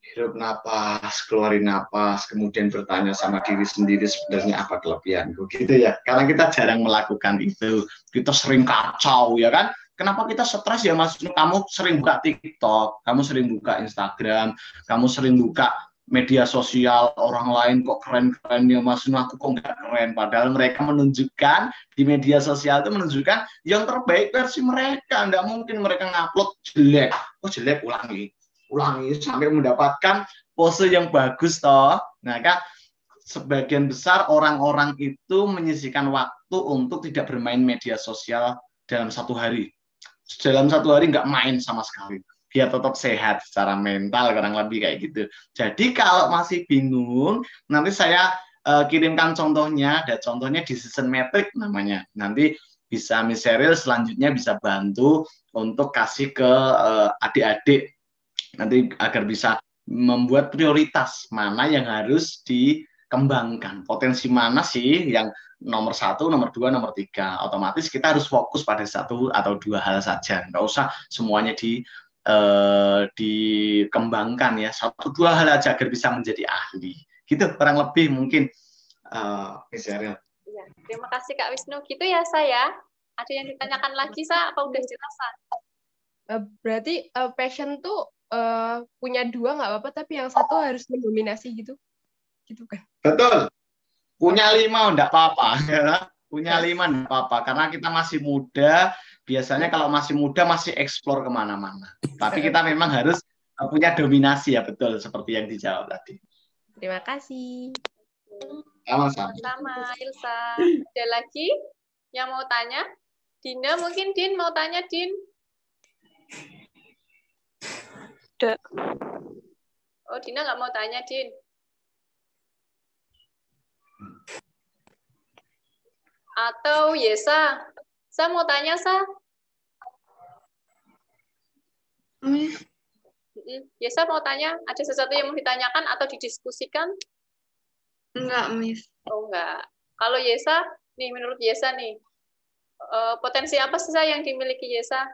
hirup napas, keluarin napas, kemudian bertanya sama diri sendiri sebenarnya apa kelebihanku, gitu ya. Karena kita jarang melakukan itu, kita sering kacau, ya kan? Kenapa kita stres ya Mas? Kamu sering buka TikTok, kamu sering buka Instagram, kamu sering buka media sosial orang lain kok keren-keren ya Mas, aku kok nggak keren. Padahal mereka menunjukkan di media sosial itu menunjukkan yang terbaik versi mereka. Nggak mungkin mereka ngupload jelek. Oh jelek, ulangi sampai mendapatkan pose yang bagus toh. Nah kan sebagian besar orang-orang itu menyisihkan waktu untuk tidak bermain media sosial dalam satu hari. Dalam satu hari nggak main sama sekali, biar tetap sehat secara mental, kurang lebih kayak gitu. Jadi kalau masih bingung, nanti saya kirimkan contohnya, ada contohnya di season metric namanya. Nanti bisa Miss Sheryl selanjutnya bisa bantu untuk kasih ke adik-adik nanti agar bisa membuat prioritas mana yang harus dikembangkan, potensi mana sih yang nomor 1, nomor 2, nomor 3. Otomatis kita harus fokus pada 1 atau 2 hal saja. Nggak usah semuanya dikembangkan ya. 1-2 hal aja agar bisa menjadi ahli. Gitu kurang lebih mungkin. Miss Sheryl. Ya, terima kasih Kak Wisnu. Gitu ya saya. Ada yang ditanyakan lagi Sa? Apa udah jelas Sa? Berarti passion tuh punya 2 nggak apa-apa, tapi yang 1 harus mendominasi gitu. Gitu kan? Betul. Punya 5 enggak apa-apa, ya. Punya 5 enggak apa-apa, karena kita masih muda, biasanya kalau masih muda masih eksplor kemana-mana. Tapi kita memang harus punya dominasi ya, betul, seperti yang dijawab tadi. Terima kasih. Sama-sama. Sama, Ilsa. Ada lagi yang mau tanya? Dina, mungkin Din mau tanya, Din? Tidak. Oh, Dina nggak mau tanya, Din. Atau Yesa? Sa mau tanya, Sa? Yesa mau tanya? Ada sesuatu yang mau ditanyakan atau didiskusikan? Enggak, Miss. Oh, enggak. Kalau Yesa, nih menurut Yesa nih, potensi apa sih Sa yang dimiliki Yesa?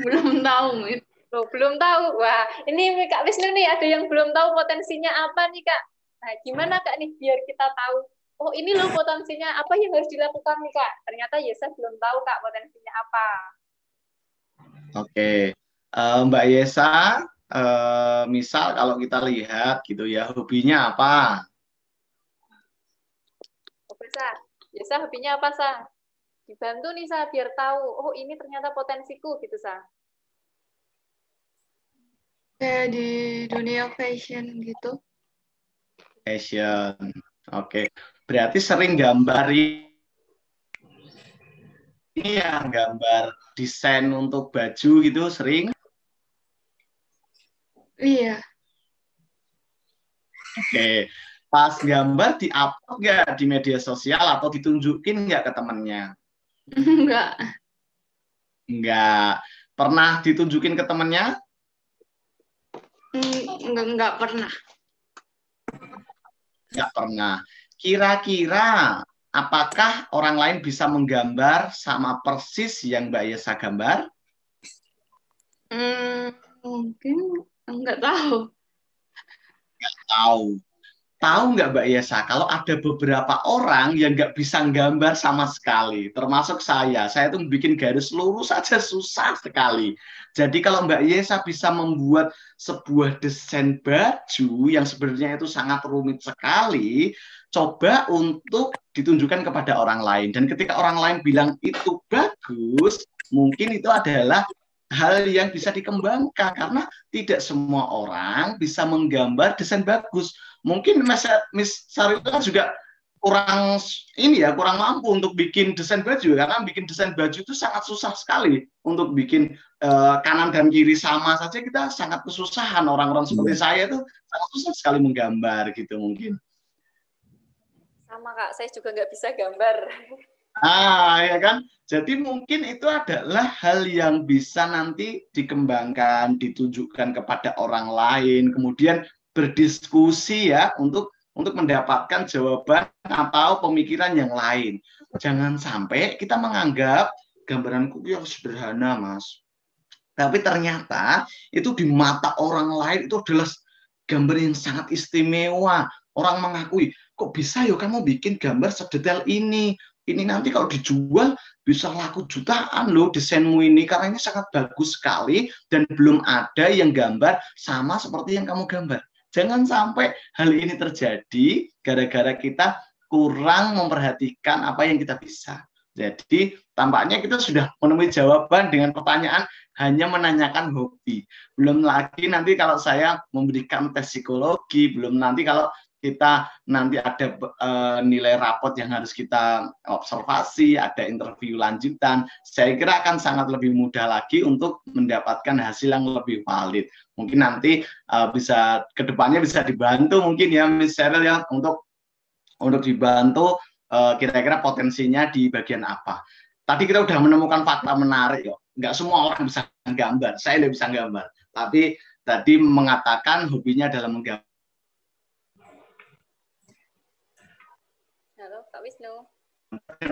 Belum tahu, Miss. Loh, belum tahu. Wah, ini Kak Wisnu nih, ada yang belum tahu potensinya apa nih, Kak? Nah, gimana, Kak, nih, biar kita tahu. Oh, ini loh potensinya, apa yang harus dilakukan nih, Kak? Ternyata Yesa belum tahu, Kak, potensinya apa. Oke. Mbak Yesa, misal kalau kita lihat gitu ya, hobinya apa? Oke, Sa. Yesa, hobinya apa, Sa? Dibantu nih, Sa, biar tahu. Oh, ini ternyata potensiku, gitu, Sa. Kayak di dunia fashion gitu. Fashion. Oke. Berarti sering gambar ini ya, gambar desain untuk baju gitu, sering? Iya. Oke. Pas gambar di-upload nggak di media sosial atau ditunjukin nggak ke temennya? Enggak. Nggak. Pernah ditunjukin ke temennya? Enggak pernah. Nggak pernah. Kira-kira apakah orang lain bisa menggambar sama persis yang Mbak Yesa gambar? Mungkin enggak tahu. Nggak tahu. Tahu nggak Mbak Yesa, kalau ada beberapa orang yang nggak bisa gambar sama sekali, termasuk saya tuh bikin garis lurus aja susah sekali. Jadi kalau Mbak Yesa bisa membuat sebuah desain baju yang sebenarnya itu sangat rumit sekali, coba untuk ditunjukkan kepada orang lain. Dan ketika orang lain bilang itu bagus, mungkin itu adalah hal yang bisa dikembangkan, karena tidak semua orang bisa menggambar desain bagus. Mungkin Miss Sheryl juga kurang mampu untuk bikin desain baju, karena bikin desain baju itu sangat susah sekali. Untuk bikin kanan dan kiri sama saja kita sangat kesusahan. Orang-orang seperti saya itu sangat susah sekali menggambar gitu mungkin. Sama Kak, saya juga nggak bisa gambar. Ya kan? Jadi mungkin itu adalah hal yang bisa nanti dikembangkan, ditunjukkan kepada orang lain, kemudian berdiskusi ya untuk mendapatkan jawaban atau pemikiran yang lain. Jangan sampai kita menganggap gambaranku yang sederhana, Mas. Tapi ternyata itu di mata orang lain itu adalah gambar yang sangat istimewa. Orang mengakui, kok bisa ya kamu bikin gambar sedetail ini? Ini nanti kalau dijual bisa laku jutaan loh desainmu ini, karena ini sangat bagus sekali dan belum ada yang gambar sama seperti yang kamu gambar. Jangan sampai hal ini terjadi gara-gara kita kurang memperhatikan apa yang kita bisa. Jadi tampaknya kita sudah menemui jawaban dengan pertanyaan hanya menanyakan hobi. Belum lagi nanti kalau saya memberikan tes psikologi, belum nanti kalau kita nanti ada nilai rapot yang harus kita observasi, ada interview lanjutan, saya kira akan sangat lebih mudah lagi untuk mendapatkan hasil yang lebih valid. Mungkin nanti bisa kedepannya bisa dibantu mungkin ya Miss Cheryl ya untuk dibantu kira-kira potensinya di bagian apa. Tadi kita udah menemukan fakta menarik ya. Nggak semua orang bisa gambar, saya tidak bisa gambar. Tapi tadi mengatakan hobinya dalam menggambar. Halo, Kak Wisnu.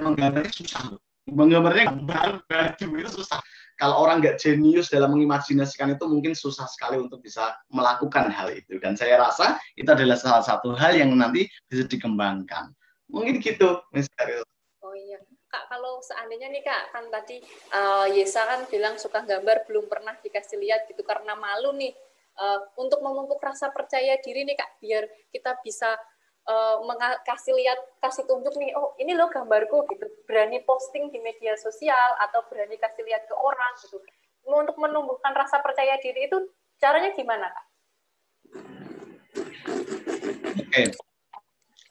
Menggambarnya susah. Menggambarnya gambar baju itu susah. Kalau orang nggak jenius dalam mengimajinasikan itu mungkin susah sekali untuk bisa melakukan hal itu. Dan saya rasa itu adalah salah satu hal yang nanti bisa dikembangkan. Mungkin gitu, Miss Cheryl. Oh iya. Kak, kalau seandainya nih Kak, kan tadi Yesa kan bilang suka gambar belum pernah dikasih lihat gitu karena malu nih. Untuk memupuk rasa percaya diri nih Kak, biar kita bisa kasih tunjuk nih, oh ini loh gambarku gitu, berani posting di media sosial atau berani kasih lihat ke orang gitu. Untuk menumbuhkan rasa percaya diri itu caranya gimana Kak? Oke.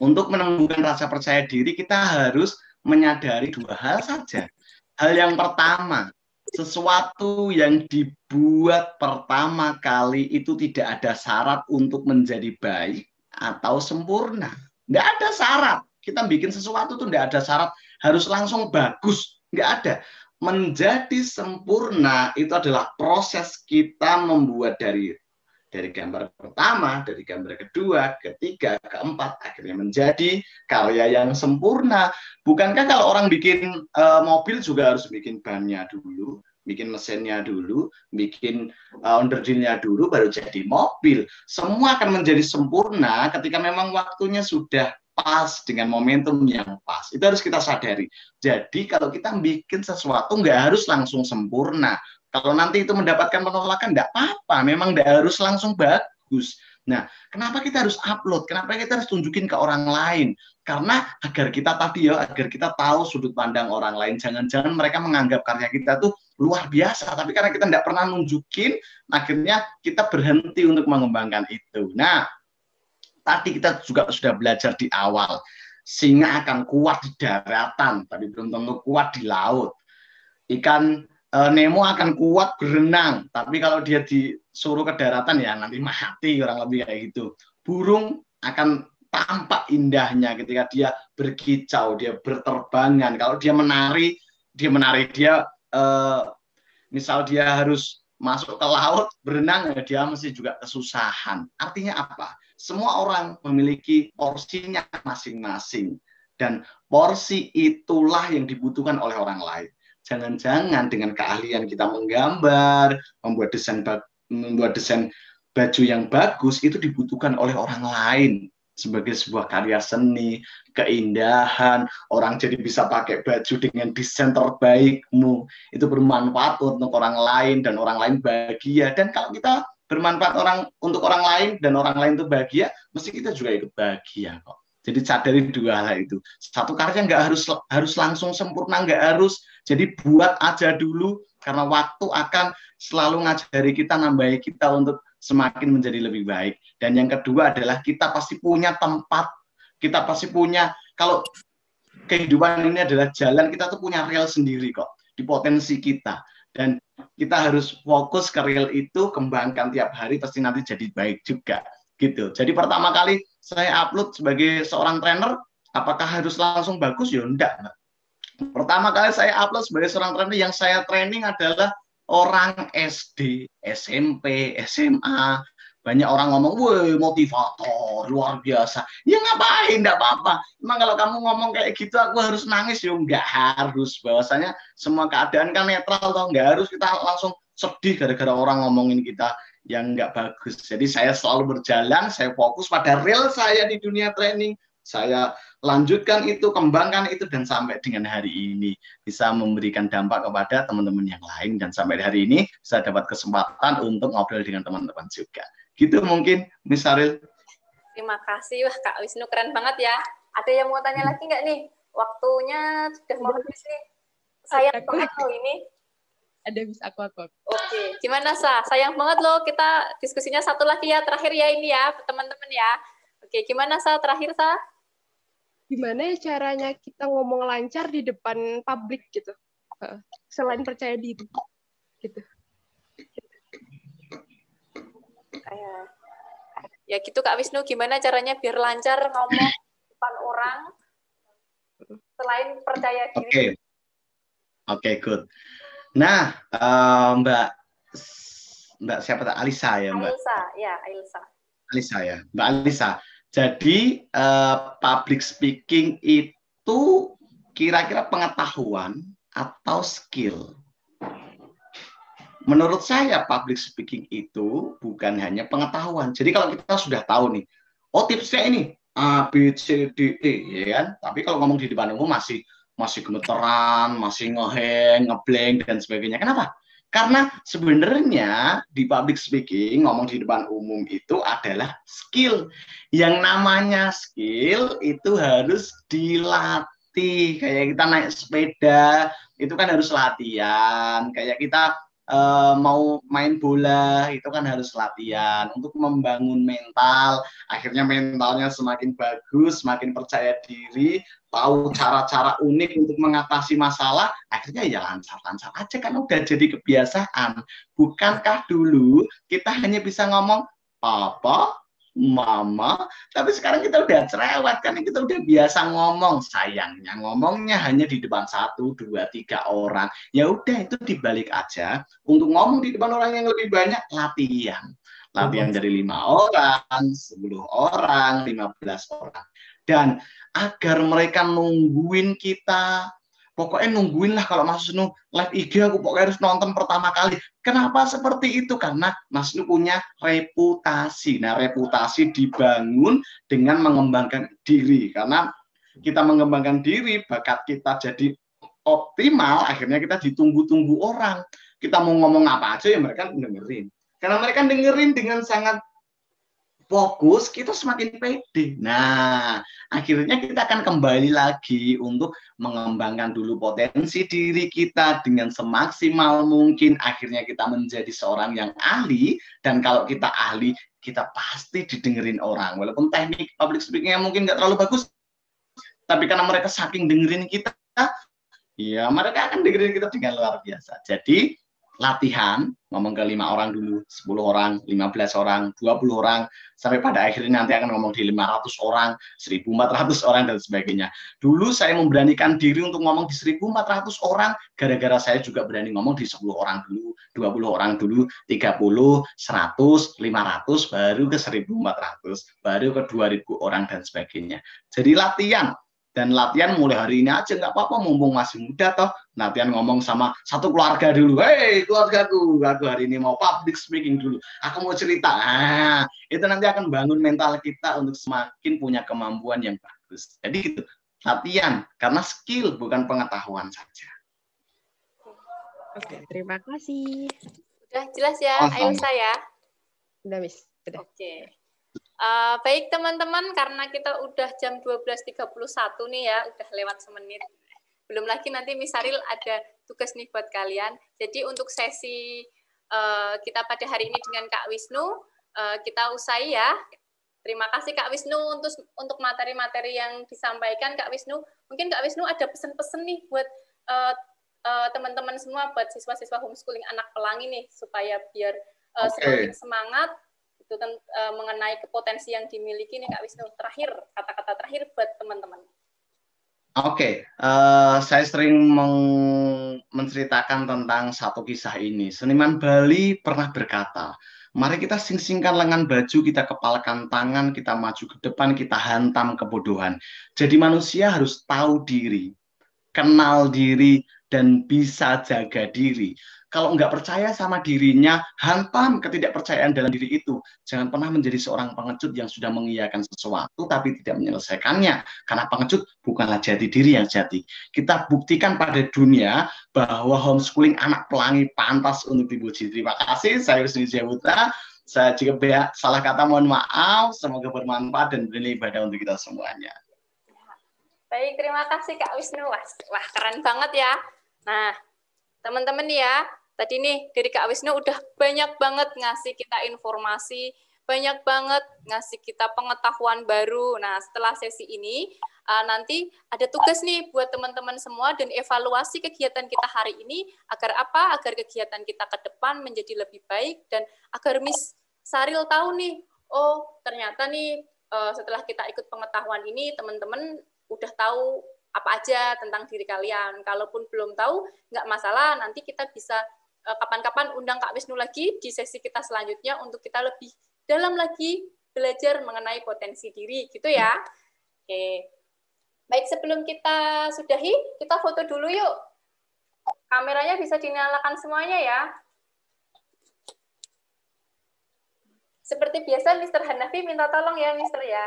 Untuk menumbuhkan rasa percaya diri kita harus menyadari dua hal saja. Hal yang pertama, sesuatu yang dibuat pertama kali itu tidak ada syarat untuk menjadi baik atau sempurna. Nggak ada syarat. Kita bikin sesuatu tuh nggak ada syarat harus langsung bagus. Nggak ada. Menjadi sempurna itu adalah proses kita membuat dari gambar pertama, dari gambar kedua, ketiga, keempat, akhirnya menjadi karya yang sempurna. Bukankah kalau orang bikin mobil juga harus bikin bannya dulu, bikin mesinnya dulu, bikin onderdilnya dulu, baru jadi mobil. Semua akan menjadi sempurna ketika memang waktunya sudah pas dengan momentum yang pas. Itu harus kita sadari. Jadi kalau kita bikin sesuatu nggak harus langsung sempurna. Kalau nanti itu mendapatkan penolakan, nggak apa-apa. Memang nggak harus langsung bagus. Nah, kenapa kita harus upload? Kenapa kita harus tunjukin ke orang lain? Karena agar kita agar kita tahu sudut pandang orang lain. Jangan-jangan mereka menganggap karya kita tuh luar biasa. Tapi karena kita nggak pernah nunjukin, akhirnya kita berhenti untuk mengembangkan itu. Nah, tadi kita juga sudah belajar di awal. Singa akan kuat di daratan, tapi belum tentu kuat di laut. Ikan Nemo akan kuat berenang, tapi kalau dia disuruh ke daratan ya nanti mati, kurang lebih kayak gitu. Burung akan tampak indahnya ketika dia berkicau, dia berterbangan. Kalau dia menari, misal dia harus masuk ke laut berenang, ya dia mesti juga kesusahan. Artinya apa? Semua orang memiliki porsinya masing-masing, dan porsi itulah yang dibutuhkan oleh orang lain. Jangan-jangan dengan keahlian kita menggambar, membuat desain baju yang bagus, itu dibutuhkan oleh orang lain sebagai sebuah karya seni, keindahan, orang jadi bisa pakai baju dengan desain terbaikmu, itu bermanfaat untuk orang lain dan orang lain bahagia. Dan kalau kita bermanfaat untuk orang lain dan orang lain itu bahagia, mesti kita juga ikut bahagia kok. Jadi sadari dua hal itu. Satu karya nggak harus langsung sempurna, nggak harus. Jadi buat aja dulu, karena waktu akan selalu ngajari kita, nambahi kita untuk semakin menjadi lebih baik. Dan yang kedua adalah kita pasti punya tempat, kita pasti punya, kalau kehidupan ini adalah jalan, kita tuh punya rel sendiri kok, di potensi kita. Dan kita harus fokus ke rel itu, kembangkan tiap hari, pasti nanti jadi baik juga. Gitu. Jadi pertama kali saya upload sebagai seorang trainer, apakah harus langsung bagus? Ya enggak. Pertama kali saya upload sebagai seorang trainer, yang saya training adalah orang SD, SMP, SMA. Banyak orang ngomong, woi motivator, luar biasa. Ya ngapain, enggak apa-apa. Emang kalau kamu ngomong kayak gitu, aku harus nangis? Ya enggak harus. Bahwasanya semua keadaan kan netral, toh. Enggak harus kita langsung sedih gara-gara orang ngomongin kita yang enggak bagus. Jadi saya selalu berjalan, saya fokus pada real saya di dunia training. Saya lanjutkan itu, kembangkan itu, dan sampai dengan hari ini bisa memberikan dampak kepada teman-teman yang lain, dan sampai hari ini bisa dapat kesempatan untuk ngobrol dengan teman-teman juga. Gitu mungkin, Miss Saril. Terima kasih, wah Kak Wisnu keren banget ya. Ada yang mau tanya lagi nggak nih? Waktunya sudah mau habis nih. Sayang banget loh ini. Ada bisa aku. Oke, gimana Sa? Sayang banget loh, kita diskusinya satu lagi ya, terakhir ya ini ya, teman-teman ya. Oke, gimana Sa? Terakhir Sa? Gimana ya caranya kita ngomong lancar di depan publik gitu, selain percaya diri gitu. Ya gitu Kak Wisnu, gimana caranya biar lancar ngomong di depan orang selain percaya diri? Oke, good. Nah, Mbak siapa? Alisa ya, Mbak? Alisa ya, Mbak Alisa. Jadi public speaking itu kira-kira pengetahuan atau skill? Menurut saya public speaking itu bukan hanya pengetahuan. Jadi kalau kita sudah tahu nih, oh tipsnya ini A, B, C, D, E, ya kan? Tapi kalau ngomong di depan umum masih gemeteran, masih ngeheng, ngeblank dan sebagainya. Kenapa? Karena sebenarnya di public speaking, ngomong di depan umum itu adalah skill. Yang namanya skill itu harus dilatih. Kayak kita naik sepeda, itu kan harus latihan. Kayak kita mau main bola, itu kan harus latihan. Untuk membangun mental, akhirnya mentalnya semakin bagus, semakin percaya diri, tahu cara-cara unik untuk mengatasi masalah, akhirnya ya lancar-lancar aja kan udah jadi kebiasaan. Bukankah dulu kita hanya bisa ngomong papa, mama, tapi sekarang kita udah cerewet kan, kita udah biasa ngomong. Sayangnya ngomongnya hanya di depan 1, 2, 3 orang. Ya udah, itu dibalik aja. Untuk ngomong di depan orang yang lebih banyak, latihan dari 5 orang, 10 orang, 15 orang. Dan agar mereka nungguin kita, pokoknya nungguin lah kalau Mas Wisnu live IG, aku pokoknya harus nonton pertama kali. Kenapa seperti itu? Karena Mas Wisnu punya reputasi. Nah, reputasi dibangun dengan mengembangkan diri. Karena kita mengembangkan diri, bakat kita jadi optimal, akhirnya kita ditunggu-tunggu orang. Kita mau ngomong apa aja ya mereka dengerin. Karena mereka dengerin dengan sangat fokus, kita semakin pede. Nah, akhirnya kita akan kembali lagi untuk mengembangkan dulu potensi diri kita dengan semaksimal mungkin. Akhirnya kita menjadi seorang yang ahli, dan kalau kita ahli, kita pasti didengerin orang. Walaupun teknik public speaking-nya mungkin nggak terlalu bagus, tapi karena mereka saking dengerin kita, ya mereka akan dengerin kita dengan luar biasa. Jadi, latihan, ngomong ke 5 orang dulu, 10 orang, 15 orang, 20 orang, sampai pada akhirnya nanti akan ngomong di 500 orang, 1.400 orang, dan sebagainya. Dulu saya memberanikan diri untuk ngomong di 1.400 orang, gara-gara saya juga berani ngomong di 10 orang dulu, 20 orang dulu, 30, 100, 500, baru ke 1.400, baru ke 2.000 orang, dan sebagainya. Jadi latihan. Dan latihan mulai hari ini aja, nggak apa-apa, mumpung masih muda toh. Latihan ngomong sama satu keluarga dulu. Hei keluargaku, aku hari ini mau public speaking dulu. Aku mau cerita. Nah, itu nanti akan bangun mental kita untuk semakin punya kemampuan yang bagus. Jadi gitu, latihan. Karena skill bukan pengetahuan saja. Oke, terima kasih. Udah jelas ya, ayo saya. Udah, Miss. Udah. Oke. Baik teman-teman, karena kita udah jam 12.31 nih ya, udah lewat semenit. Belum lagi nanti Miss Saril ada tugas nih buat kalian. Jadi untuk sesi kita pada hari ini dengan Kak Wisnu, kita usai ya. Terima kasih Kak Wisnu untuk materi-materi yang disampaikan Kak Wisnu. Mungkin Kak Wisnu ada pesan-pesan nih buat teman-teman semua, buat siswa-siswa homeschooling anak pelangi nih, supaya biar semakin semangat itu mengenai potensi yang dimiliki nih Kak Wisnu. Terakhir, kata-kata terakhir buat teman-teman. Oke, saya sering menceritakan tentang satu kisah ini. Seniman Bali pernah berkata, mari kita sing-singkan lengan baju, kita kepalkan tangan, kita maju ke depan, kita hantam kebodohan. Jadi manusia harus tahu diri, kenal diri, dan bisa jaga diri. Kalau nggak percaya sama dirinya, hantam ketidakpercayaan dalam diri itu. Jangan pernah menjadi seorang pengecut yang sudah mengiyakan sesuatu tapi tidak menyelesaikannya. Karena pengecut bukanlah jati diri yang jati. Kita buktikan pada dunia bahwa homeschooling anak pelangi pantas untuk dipuji. Terima kasih, saya Wisnu Jayaputra. Saya jika salah kata mohon maaf. Semoga bermanfaat dan bernilai ibadah untuk kita semuanya. Baik, terima kasih Kak Wisnu. Wah, keren banget ya. Nah, teman-teman ya, tadi nih dari Kak Wisnu udah banyak banget ngasih kita informasi, banyak banget ngasih kita pengetahuan baru. Nah, setelah sesi ini, nanti ada tugas nih buat teman-teman semua dan evaluasi kegiatan kita hari ini agar apa? Agar kegiatan kita ke depan menjadi lebih baik dan agar Miss Saril tahu nih, oh ternyata nih setelah kita ikut pengetahuan ini, teman-teman udah tahu apa aja tentang diri kalian. Kalaupun belum tahu, nggak masalah, nanti kita bisa kapan-kapan undang Kak Wisnu lagi di sesi kita selanjutnya untuk kita lebih dalam lagi belajar mengenai potensi diri, gitu ya. Oke. Baik, sebelum kita sudahi, kita foto dulu yuk. Kameranya bisa dinyalakan semuanya ya. Seperti biasa, Mr. Hanafi minta tolong ya, Mr. ya.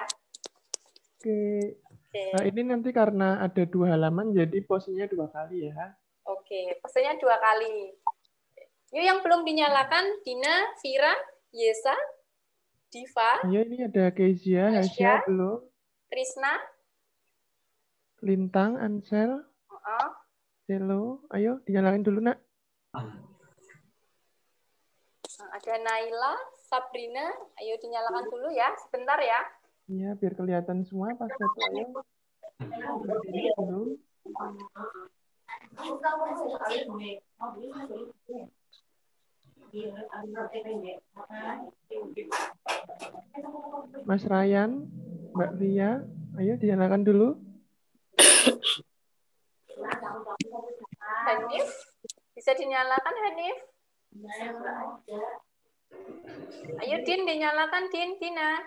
Oke. Nah, ini nanti karena ada 2 halaman, jadi posenya 2 kali ya. Oke, posenya 2 kali. Yuk yang belum dinyalakan, Dina, Vira, Yesa, Diva. Ayo, ini ada Kezia, Hasya belum. Trisna. Lintang, Ansel. Selo. Ayo, dinyalakan dulu, Nak. Ada Naila, Sabrina. Ayo dinyalakan dulu ya, sebentar ya. Iya, biar kelihatan semua pas foto. Ayo. Belum. Mas Ryan, Mbak Ria, ayo dinyalakan dulu. Hanif, bisa dinyalakan Hanif? Ayo Din, dinyalakan Din, Dina.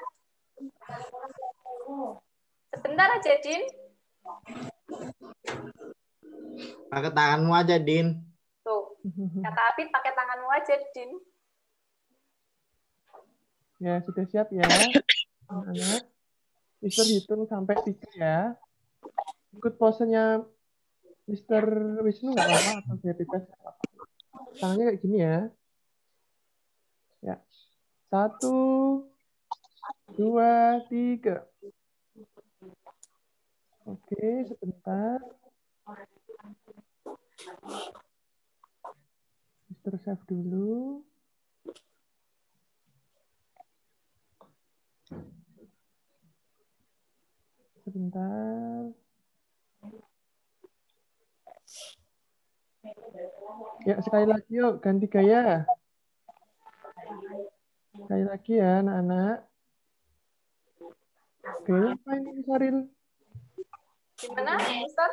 Sebentar aja Din. Pakai tanganmu aja, Din. Tuh, kata Apit pakai tanganmu aja, Din. Ya, sudah siap ya. Anak-anak. Mister hitung sampai 3 ya. Ikut posenya Mister Wisnu nggak apa-apa atau saya bebas nggak apa-apa. Tangannya kayak gini ya. Ya. 1, 2, 3. Oke, sebentar. Mister save dulu. Sebentar. Ya, sekali lagi yuk, ganti gaya. Sekali lagi ya, anak-anak. Gaya apa ini, Saril? Gimana, Mister?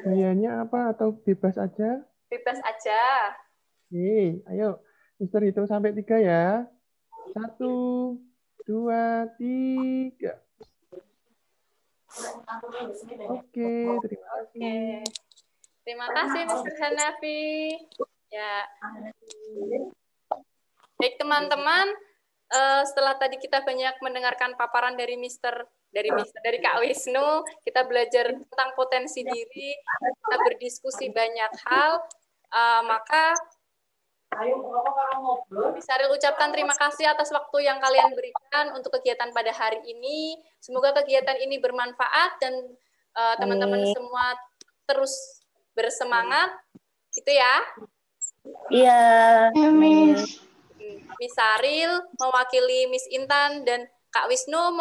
Gayanya apa atau bebas aja? Bebas aja. Oke, ayo. Mister hitung sampai 3 ya. 1, 2, 3. Oke, terima kasih. Terima kasih, Mr. Hanafi. Ya. Baik, teman-teman. Setelah tadi kita banyak mendengarkan paparan dari dari Kak Wisnu, kita belajar tentang potensi diri, kita berdiskusi banyak hal, maka bisa ucapkan terima kasih atas waktu yang kalian berikan untuk kegiatan pada hari ini. Semoga kegiatan ini bermanfaat dan teman-teman semua terus bersemangat, gitu ya. Iya, Miss. Miss Saril mewakili Miss Intan dan Kak Wisnu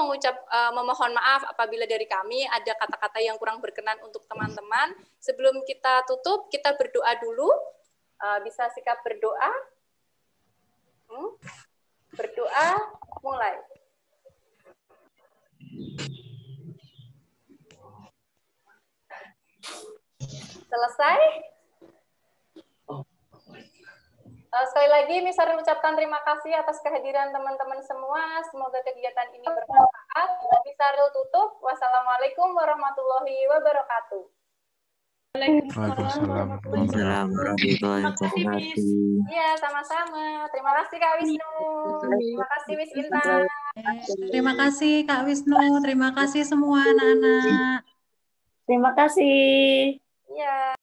memohon maaf apabila dari kami ada kata-kata yang kurang berkenan untuk teman-teman. Sebelum kita tutup, kita berdoa dulu. Bisa sikap berdoa. Berdoa, mulai. Selesai? Sekali lagi, Miss Aril ucapkan terima kasih atas kehadiran teman-teman semua. Semoga kegiatan ini bermanfaat. Miss Aril tutup. Wassalamualaikum warahmatullahi wabarakatuh. Waalaikumsalam warahmatullahi wabarakatuh. Iya, sama-sama. Terima kasih Kak Wisnu. Terima kasih Miss Intan. Terima kasih Kak Wisnu. Terima kasih semua anak-anak. Terima kasih. Iya.